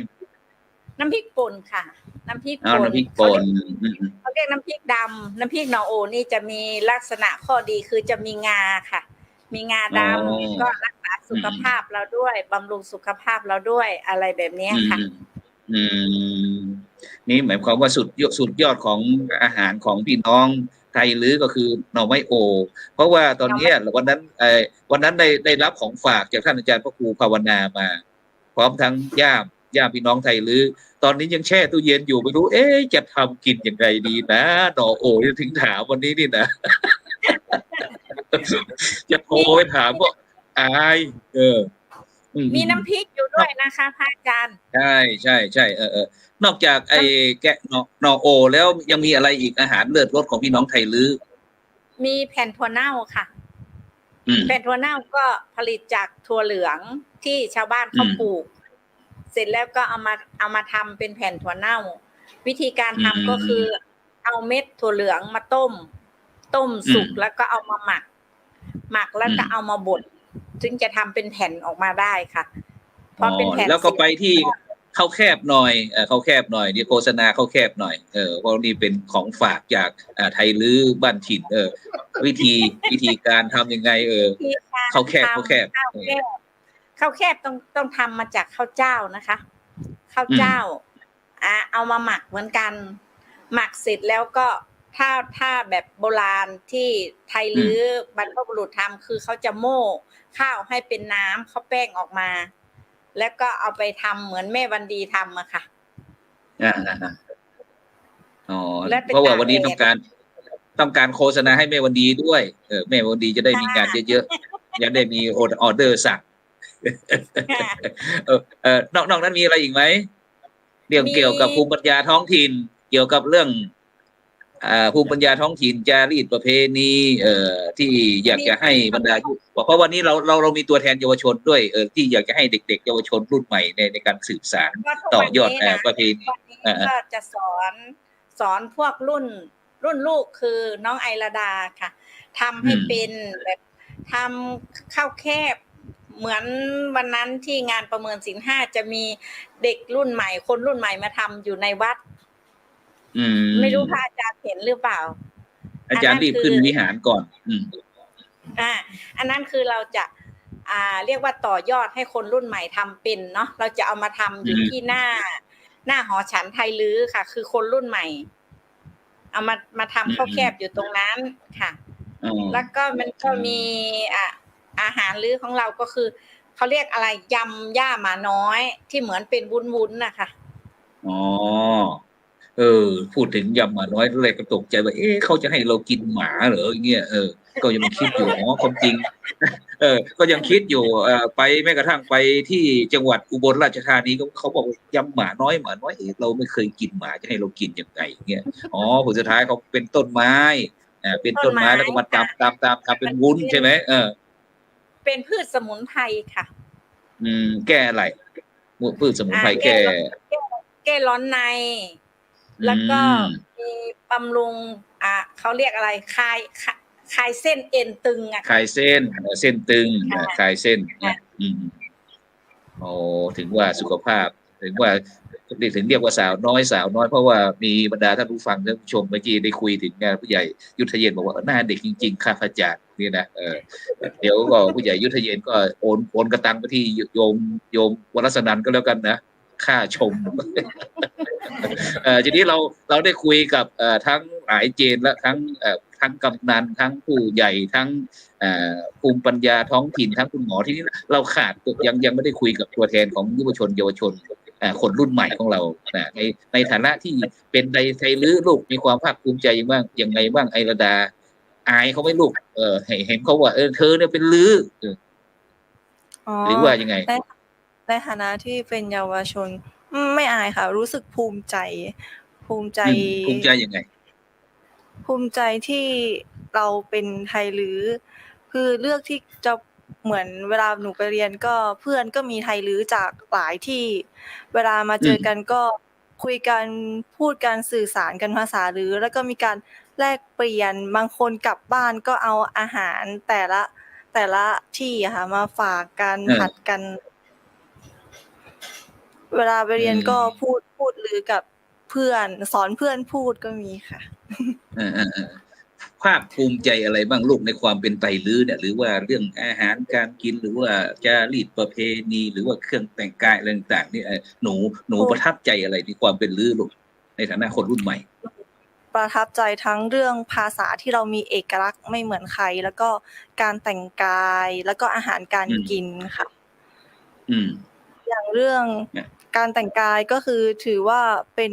น้ำพริกป่นค่ะ น้ำพริก เอา ป่น น้ำพริกป่น เขาเรียกน้ำพริกดำน้ำพริกหนอโอนี่จะมีลักษณะข้อดีคือจะมีงาค่ะ มีงาดำก็รักษาสุขภาพเราด้วยบำรุงสุขภาพเราด้วยอะไรแบบนี้ค่ะ อืมนี่หมายความว่าสุดยอดของอาหารของพี่น้องไทยลื้อก็คือหน่อไม้โอ เพราะว่าตอนเนี้ยวันนั้นได้รับของฝากจากท่านอาจารย์พระครูภาวนามา พร้อมทั้งย่ามพี่น้องไทยลื้อตอนนี้ยังแช่ตู้เย็นอยู่ไม่รู้จะทำกินยังไงดีนะหน่อโอถึงถามวันนี้นี่นะ จะโทรไปถามว่าอายมีน้ำพริกอยู่ด้วยนะคะพระอาจารย์ ใช่นอกจากแกะหน่อโอแล้วยังมีอะไรอีกอาหารเลิศรสของพี่น้องไทยลื้อมีแผ่นถั่วเน่าค่ะแผ่นถั่วเน่าก็ผลิตจากถั่วเหลืองที่ชาวบ้านเขาปลูกเสร็จแล้วก็เอามาทำเป็นแผ่นถั่วเน่าวิธีการทำก็คือเอาเม็ดถั่วเหลืองมาต้มสุกแล้วก็เอามาหมักแล้วก็เอามาบดถึงจะทำเป็นแผ่นออกมาได้ค่ะพอเป็นแผ่นแล้วก็ไปที่ข้าวแคบหน่อยข้าวแคบหน่อยเดี๋ยวโฆษณาข้าวแคบหน่อยเพราะนี่เป็นของฝากจากไทยลื้อบ้านถิ่นวิธีการทำยังไงข้าวแคบข้าวแคบต้องทำมาจากข้าวเจ้านะคะข้าวเจ้าเอามาหมักเหมือนกันหมักเสร็จแล้วก็ถ้าแบบโบราณที่ไทยลื้อบรรพบุรุษทำคือเขาจะโม่ข้าวให้เป็นน้ำข้าวแป้งออกมาแล้วก็เอาไปทำเหมือนแม่วันดีทำอะค่ะเพราะว่าวันนี้ต้องการโฆษณาให้แม่วันดีด้วยแม่วันดีจะได้มีงานเยอะๆยังได้มีออเดอร์สั่งนอกนั้นมีอะไรอีกไหมเรื่องเกี่ยวกับภูมิปัญญาท้องถิ่นเกี่ยวกับเรื่องภูมิปัญญาท้องถิ่นจารีตประเพณีที่อยากจะให้บรรดาเพราะวันนี้เรามีตัวแทนเยาวชนด้วยที่อยากจะให้เด็กๆเยาวชนรุ่นใหม่ในการสืบสานต่อยอดประเพณีก็จะสอนพวกรุ่นลูกคือน้องไอราดาค่ะทำให้เป็นแบบทำข้าวแคบเหมือนวันนั้นที่งานประเมินศีล 5จะมีเด็กรุ่นใหม่คนรุ่นใหม่มาทำอยู่ในวัดไม่รู้พระอาจารย์เห็นหรือเปล่าอาจารย์รีบขึ้นวิหารก่อนอันนั้นคือเราจะเรียกว่าต่อยอดให้คนรุ่นใหม่ทำเป็นเนาะเราจะเอามาทำอยู่ที่หน้าหอฉันไทยลื้อค่ะคือคนรุ่นใหม่เอามาทำข้าวแคบอยู่ตรงนั้นค่ะแล้วก็มันก็มีอาหารลื้อของเราก็คือเขาเรียกอะไรยำย่าหมาน้อยที่เหมือนเป็นวุ้นๆนะคะพูดถึงยำหมาน้อยเลยก็ตกใจว่าเขาจะให้เรากินหมาเหรออย่างเงี้ยก็ยังคิดอยู่ความจริงก็ยังคิดอยู่ไปแม้กระทั่งไปที่จังหวัดอุบลราชธานีเขาบอกยำหมาน้อยเราไม่เคยกินหมาจะให้เรากินยังไงเงี้ยผลสุดท้ายเขาเป็นต้นไม้เป็นต้นไม้แล้วก็มาตามเป็นวุ้นใช่ไหมเป็นพืชสมุนไพรค่ะแก้อะไรพืชสมุนไพรแก้ร้อนในแล้วก็มีบำรุงเขาเรียกอะไรคลายเส้นเอ็นตึงคลายเส้นตึงคลายเส้นถึงว่าสุขภาพถึงเรียกว่าสาวน้อยเพราะว่ามีบรรดาท่านผู้ฟังท่านผู้ชมเมื่อกี้ได้คุยถึงผู้ใหญ่ยุทธเย็นบอกว่าหน้าเด็กจริงๆข้าพเจ้านี่นะเดี๋ยวก็ผู้ใหญ่ยุทธเย็นก็โอนกระตังไปที่โยมวรสนันท์ก็แล้วกันนะค่าชมทีนี้เราได้คุยกับทั้งหลายเจนและทั้งกำนันทั้งผู้ใหญ่ทั้งภูมิปัญญาท้องถิ่นทั้งคุณหมอที่นี่เราขาดยังไม่ได้คุยกับตัวแทนของเยาวชนคนรุ่นใหม่ของเราในฐานะที่เป็นไทยลื้อลูกมีความภาคภูมิใจยังไงบ้างไอราดาอายเขาไม่ลูกเห็นเขาว่าเธอเนี่ยเป็นลื้อหรือว่ายังไงในฐานะที่เป็นเยาวชนไม่อายค่ะรู้สึกภูมิใจยังไงภูมิใจที่เราเป็นไทยลื้อคือเลือกที่จะเหมือนเวลาหนูไปเรียนก็เพื่อนก็มีไทยลื้อจากหลายที่เวลามาเจอกันก็คุยกันพูดกันสื่อสารกันภาษาลื้อแล้วก็มีการแลกเปลี่ยนบางคนกลับบ้านก็เอาอาหารแต่ละที่ค่ะมาฝากกันผัดกันเวลาไปเรียนก็พูดลือกับ เพื่อนสอนเพื่อนพูดก็มีค่ะ เออภาคภูมิใจอะไรบ้างลูกในความเป็นไตลื้อเนี่ยหรือว่าเรื่องอาหารการกินหรือว่าจารีตประเพณีหรือว่าเครื่องแต่งกายอะไรต่างๆนี่หนูประทับใจอะไรในความเป็นลื้อลูกในฐานะคนรุ่นใหม่ประทับใจทั้งเรื่องภาษาที่เรามีเอกลักษณ์ไม่เหมือนใครแล้วก็การแต่งกายแล้วก็อาหารการกินค่ะอย่างเรื่องการแต่งกายก็คือถือว่าเป็น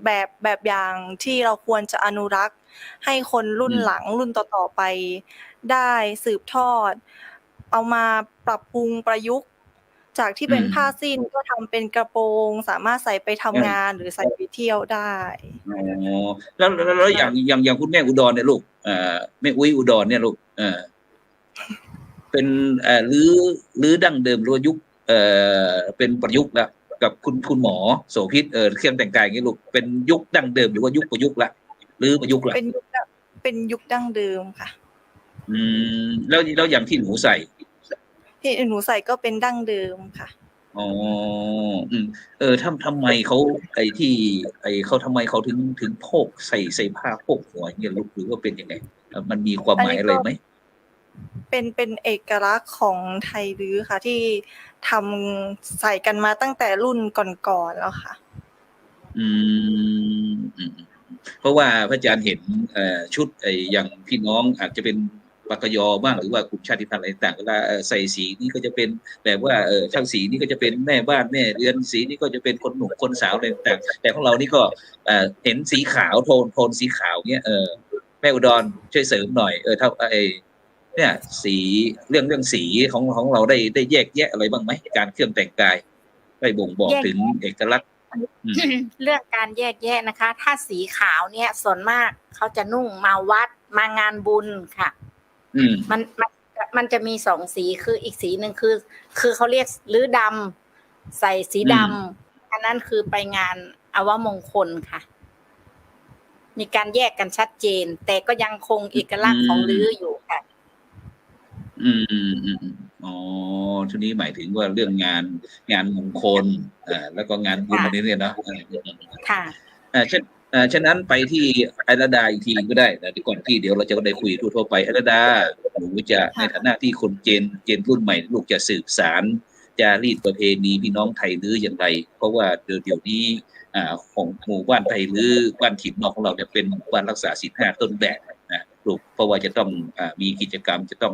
แบบอย่างที่เราควรจะอนุรักษ์ให้คนรุ่นหลังรุ่นต่อๆไปได้สืบทอดเอามาปรับปรุงประยุกต์จากที่เป็นผ้าสิ้นก็ทำเป็นกระโปรงสามารถใส่ไปทำงานหรือใส่ไปเที่ยวได้อ๋อแล้วอย่างคุณแม่อุดรเนี่ยลูกแม่อุ้ยอุดรเนี่ยลูกเป็นลื้อดั้งเดิมหรือว่ายุคเป็นประยุกต์ละกับคุณหมอโสภิตเครื่องแต่งกายอย่างนี้ลูกเป็นยุคดั้งเดิมหรือว่ายุคประยุกต์ละหรือประยุกต์ละเป็นยุคดั้งเดิมค่ะแล้วอย่างที่หนูใส่ที่หนูใส่ก็เป็นดั้งเดิมค่ะอ๋อทำไมเขาเขาทำไมเขาถึงโพกใส่ผ้าโพกหัวอย่างเงี้ยลูกหรือว่าเป็นยังไงมันมีความหมายอะไรไหมเป็นเอกลักษณ์ของไทยลื้อค่ะที่ทำใส่กันมาตั้งแต่รุ่นก่อนๆแล้วค่ะเพราะว่าพระอาจารย์เห็นชุดอย่างพี่น้องอาจจะเป็นปกยบ้างหรือว่ากลุ่มชาติพันธุ์อะไรต่างเวลาใส่สีนี้ก็จะเป็นแบบว่าช่างสีนี้ก็จะเป็นแม่บ้านแม่เรือนสีนี้ก็จะเป็นคนหนุ่มคนสาวอะไรต่างแต่ของเรานี่ก็เห็นสีขาวโทนสีขาวเนี้ยแม่อุดรช่วยเสริมหน่อยถ้าเนี่ยสีเรื่องสีของเราได้แยกแยะอะไรบ้างไหมการเครื่องแต่งกายได้บ่งบอกถึงเอกลักษณ์เรื่องการแยกแยะนะคะถ้าสีขาวเนี่ยส่วนมากเขาจะนุ่งมาวัดมางานบุญค่ะมันจะมี2สีคืออีกสีหนึ่งคือเขาเรียกลื้อดำใส่สีดำอันนั้นคือไปงานอวมงคลค่ะมีการแยกกันชัดเจนแต่ก็ยังคงเอกลักษณ์ของลื้ออยู่ค่ะอ๋อทีนี้หมายถึงว่าเรื่องงานมงคลแล้วก็งานบุญอะไรเนี่ยเนาะค่ะฉะนั้นไปที่ไอราดาอีกทีก็ได้นะก่อนที่เดี๋ยวเราจะได้คุยทั่วไปไอราดาหนูจะในฐานะที่คนเจนรุ่นใหม่ลูกจะสืบสารจารีตประเพณีพี่น้องไทยลื้ออย่างไรเพราะว่าเดี๋ยวนี้ของหมู่บ้านไทยลื้อบ้านถิ่นนอกของเราเนี่ยเป็นหมู่บ้านรักษาศีล 5ต้นแบบนะลูกเพราะว่าจะต้องมีกิจกรรมจะต้อง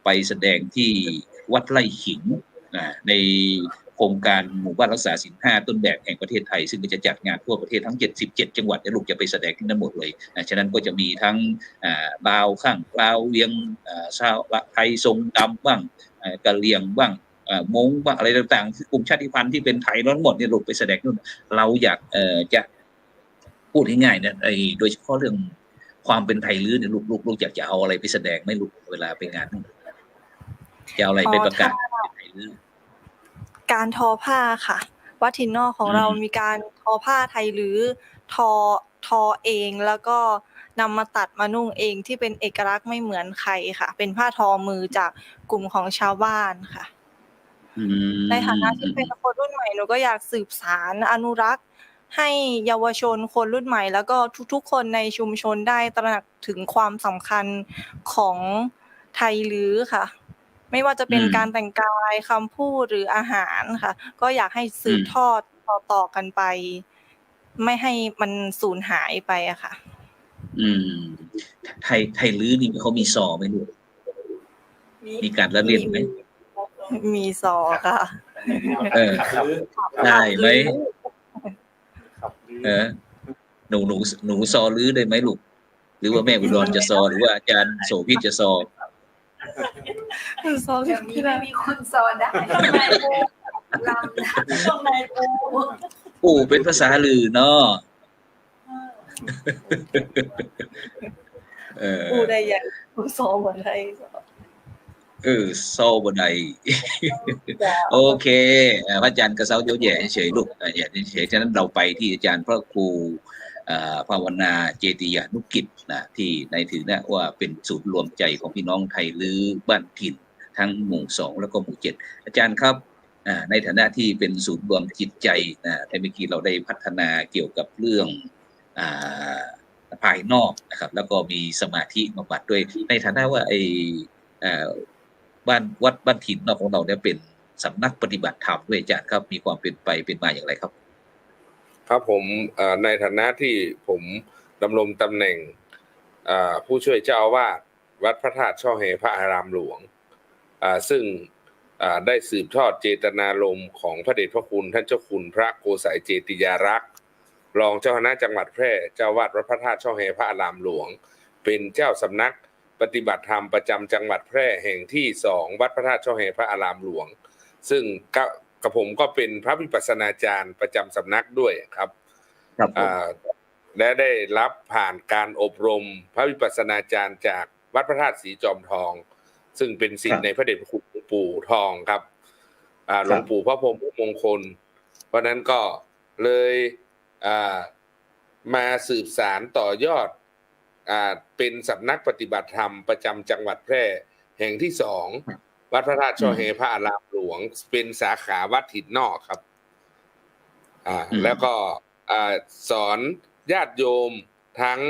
ไปแสดงที่วัดไร่ขิงในโครงการหมู่บ้านรักษาศีล 5ต้นแบบแห่งประเทศไทยซึ่งจะจัดงานทั่วประเทศทั้ง77จังหวัดลูกจะไปแสดงที่นั่นหมดเลยฉะนั้นก็จะมีทั้งลาวข้างลาวเวียงชาวไทยทรงดำบ้างกะเหรี่ยงบ้างมงบ้างอะไรต่างๆกลุ่มชาติพันธุ์ที่เป็นไทยทั้งหมดเนี่ยลูกไปแสดงนู่นเราอยากจะพูดง่ายๆเนี่ยโดยเฉพาะเรื่องความเป็นไทยลื้อเนี่ยลูกอยากจะเอาอะไรไปแสดงไหมลูกเวลาไปงานจะเอาอะไรไปประกาศไทยลื้อการทอผ้าค่ะวัดถิ่นนอกของเรามีการทอผ้าไทยลื้อทอเองแล้วก็นำมาตัดมานุ่งเองที่เป็นเอกลักษณ์ไม่เหมือนใครค่ะเป็นผ้าทอมือจากกลุ่มของชาวบ้านค่ะในฐานะที่เป็นคนรุ่นใหม่หนูก็อยากสืบสานอนุรักษ์ให้เยาวชนคนรุ่นใหม่แล้วก็ทุกๆคนในชุมชนได้ตระหนักถึงความสำคัญของไทยลื้อค่ะไม่ว่าจะเป็นการแต่งกายคำพูดหรืออาหารค่ะก็อยากให้สืบทอดต่อกันไปไม่ให้มันสูญหายไปอะค่ะไทยลื้อนี่เขามีซอไหมลูกมีการละเล่นไหมมีซอค่ะได้ไหมหนูซอลื้อได้ไหมลูกหรือว่าแม่อุดรจะซอหรือว่าอาจารย์โสภิตจะซอซอแบบนี้ไม่มีคนซอได้ต้องนายปูเป็นภาษาลือเนาะปูได้ยังปูซอบ่ได้ซอบ่ได้โอเคพระอาจารย์กระเซ้าเยอะแยะเฉยลูกเฉยฉะนั้นเราไปที่อาจารย์พระครูภาวนาเจติยานุกิจนะที่ในถือนะว่าเป็นศูนย์รวมใจของพี่น้องไทยลื้อบ้านถิ่นทั้งหมู่2แล้วก็หมู่7อาจารย์ครับ ในฐานะที่เป็นศูนย์รวมจิตใจแต่เมื่อกี้เราได้พัฒนาเกี่ยวกับเรื่องภายนอกนะครับแล้วก็มีสมาธิบำบัดด้วยในฐานะว่าไอ้วัดบ้านถิ่นนอกของเราเนี่ยเป็นสำนักปฏิบัติธรรมด้วยอาจารย์ครับมีความเป็นไปเป็นมาอย่างไรครับครับผมในฐานะที่ผมดำรงตำแหน่งผู้ช่วยเจ้าอาวาสวัดพระธาตุช่อแฮพระอารามหลวงซึ่งได้สืบทอดเจตนารมณ์ของพระเดชพระคุณท่านเจ้าคุณพระโกษัยเจติยารักษ์รองเจ้าคณะจังหวัดแพร่เจ้าวาดวัดพระธาตุช่อแฮพระอารามหลวงเป็นเจ้าสำนักปฏิบัติธรรมประจำจังหวัดแพร่แห่งที่2วัดพระธาตุช่อแฮพระอารามหลวงซึ่งกับผมก็เป็นพระวิปัสสนาจารย์ประจำสำนักด้วยครับและได้รับผ่านการอบรมพระวิปัสสนาจารย์จากวัดพระธาตุสีจอมทองซึ่งเป็นศิษย์ในพระเดชพระคุณหลวงปู่ทองครับหลวงปู่พระพรหมมงคลเพราะนั้นก็เลยมาสืบสานต่อยอดเป็นสำนักปฏิบัติธรรมประจำจังหวัดแพร่แห่งที่2วัดพระธาตุช่อแฮพระอารามหลวงเป็นสาขาวัดถิ่นนอกครับแล้วก็สอนญาติโยมทั้ง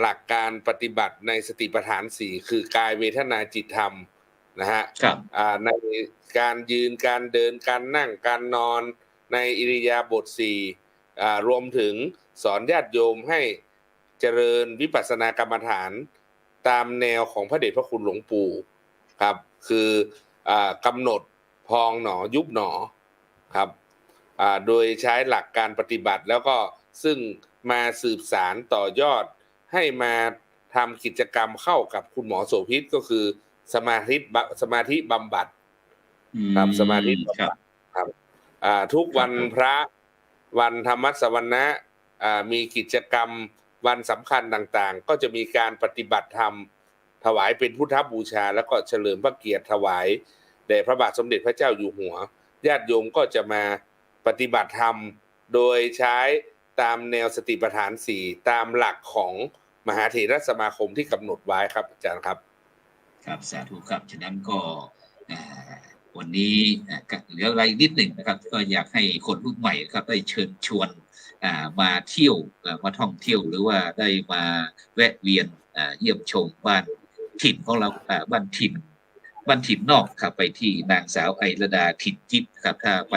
หลักการปฏิบัติในสติปัฏฐาน4คือกายเวทนาจิตธรรมนะฮะในการยืนการเดินการนั่งการนอนในอิริยาบถ4รวมถึงสอนญาติโยมให้เจริญวิปัสสนากรรมฐานตามแนวของพระเดชพระคุณหลวงปู่ครับคือกำหนดพองหนอยุบหนอครับโดยใช้หลักการปฏิบัติแล้วก็ซึ่งมาสืบสารต่อยอดให้มาทำกิจกรรมเข้ากับคุณหมอโสภิตก็คือสมาธิบำบัดครับสมาธิบำบัดครับทุกวันพระวันธรรมสวนะมีกิจกรรมวันสำคัญต่างๆก็จะมีการปฏิบัติธรรมถวายเป็นพุทธบูชาแล้วก็เฉลิมพระเกียรติถวายแด่พระบาทสมเด็จพระเจ้าอยู่หัวญาติโยมก็จะมาปฏิบัติธรรมโดยใช้ตามแนวสติปัฏฐาน4ตามหลักของมหาเถรสมาคมที่กำหนดไว้ครับอาจารย์ครับครับสาธุครับฉะนั้นก็วันนี้เหลืออะไรนิดหนึ่งนะครับก็อยากให้คนรุ่นใหม่ครับได้เชิญชวนมาเที่ยวมาท่องเที่ยวหรือว่าได้มาแวะเวียนเยี่ยมชมบ้านถิ่นของเราบ้านถิ่นนอกครับไปที่นางสาวไอระดาถิ่นทิพย์ครับถ้าไป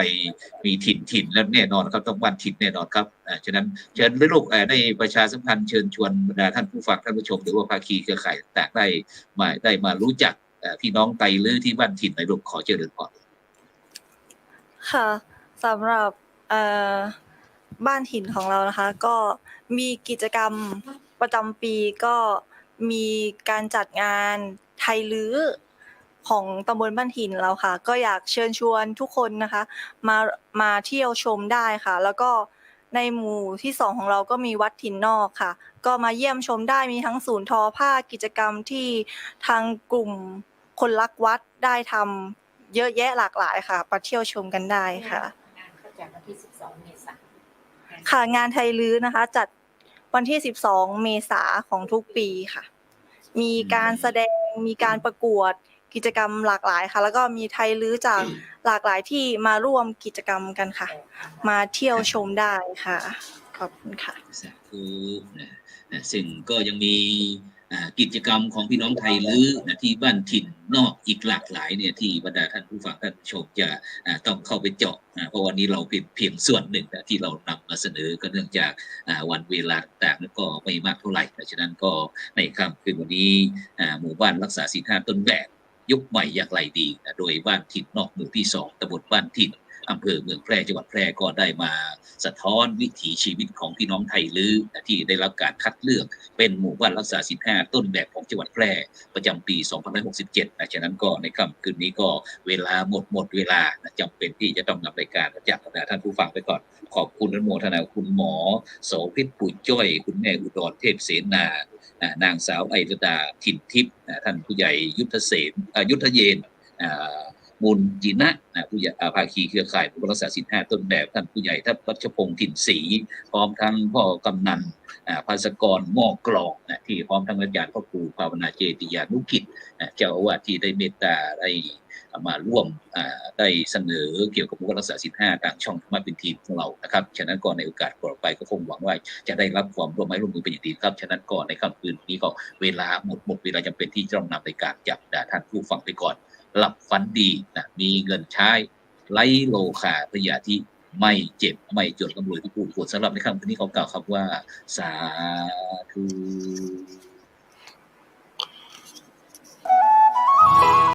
มีถิ่นแล้วแน่นอนครับต้องบ้านถิ่นแน่นอนครับฉะนั้นเชิญลูกได้ประชาสัมพันธ์เชิญชวนบรรดาท่านผู้ฟังท่านผู้ชมหรือว่าภาคีเครือข่ายต่างได้มารู้จักพี่น้องไตลื้อที่บ้านถิ่นในลูกขอเจริญพรค่ะสำหรับบ้านถิ่นของเรานะคะก็มีกิจกรรมประจำปีก็มีการจัดงานไทยลื้อของตำบลบ้านถิ่นเราค่ะก็อยากเชิญชวนทุกคนนะคะมาเที่ยวชมได้ค่ะแล้วก็ในหมู่ที่2ของเราก็มีวัดถิ่นนอกค่ะก็มาเยี่ยมชมได้มีทั้งศูนย์ทอผ้ากิจกรรมที่ทางกลุ่มคนรักวัดได้ทำเยอะแยะหลากหลายค่ะมาเที่ยวชมกันได้ค่ะจัดวันที่12 เมษายนค่ะงานไทยลื้อนะคะจัดวันที่12 เมษายนของทุกปีค่ะมีการแสดงมีการประกวดกิจกรรมหลากหลายค่ะแล้วก็มีไทยลื้อจากหลากหลายที่มาร่วมกิจกรรมกันค่ะมาเที่ยวชมได้ค่ะขอบคุณค่ะซึ่งก็ยังมีกิจกรรมของพี่น้องไทยลื้อที่บ้านถิ่นนอกอีกหลากหลายเนี่ยที่บรรดาท่านผู้ฟังท่านผู้ชมจะต้องเข้าไปเจาะเพราะวันนี้เราเป็นเพียงส่วนหนึ่งที่เรานำมาเสนอก็เนื่องจากวันเวลาต่างๆนั้นก็ไม่มากเท่าไหร่ฉะนั้นก็ในค่ำคืนวันนี้หมู่บ้านรักษาศีล 5ต้นแบบยุคใหม่อย่างไรดีโดยบ้านถิ่นนอกหมู่ที่2ตำบลบ้านถิ่นอำเภอเมืองแพร่จังหวัดแพร่ก็ได้มาสะท้อนวิถีชีวิตของพี่น้องไทยลื้อที่ได้รับการคัดเลือกเป็นหมู่บ้านรักษาศีล 5ต้นแบบของจังหวัดแพร่ประจำปี2567ฉะนั้นก็ในค่ำคืนนี้ก็เวลาหมดเวลาจำเป็นที่จะต้องนำรายการจากบรรดาท่านผู้ฟังไปก่อนขอบคุณอนุโมทนาคุณหมอโสภิตปู่จ้อยคุณแม่อุดรเทพเสนานางสาวไอระดาถิ่นทิพย์ท่านผู้ใหญ่ยุทธเยนมูลจินะผู้ใหญ่ภาคีเครือข่ายผู้รักษาศีล 5ต้นแบบท่านผู้ใหญ่ทัพรัชพงษ์ถิ่นศรีพร้อมทั้งพ่อกำนัน ภาสกรมอกรองที่พร้อมทั้งอาจารย์พ่อครูภาวนาเจติยานุกิจเจ้าอาวาสที่ได้เมตตาได้มาร่วมได้เสนอเกี่ยวกับบุคคลรักษาศีล5ทางช่องธรรมะเป็นทีมของเรานะครับฉะนั้นก่อนในโอกาสต่อไปก็คงหวังว่าจะได้รับความร่วมมือเป็นอย่างดีครับฉะนั้นก่อนในค่ำคืนนี้ก็เวลาหมดเวลาจำเป็นที่จะต้องนำในการจับท่านผู้ฟังไปก่อนหลับฝันดีมีเงินใช้ไร้โลคาพยาธิไม่เจ็บไม่จนกำรวยที่ผู้ควรสำหรับในค่ำคืนนี้เขากล่าวครับว่าสาธุ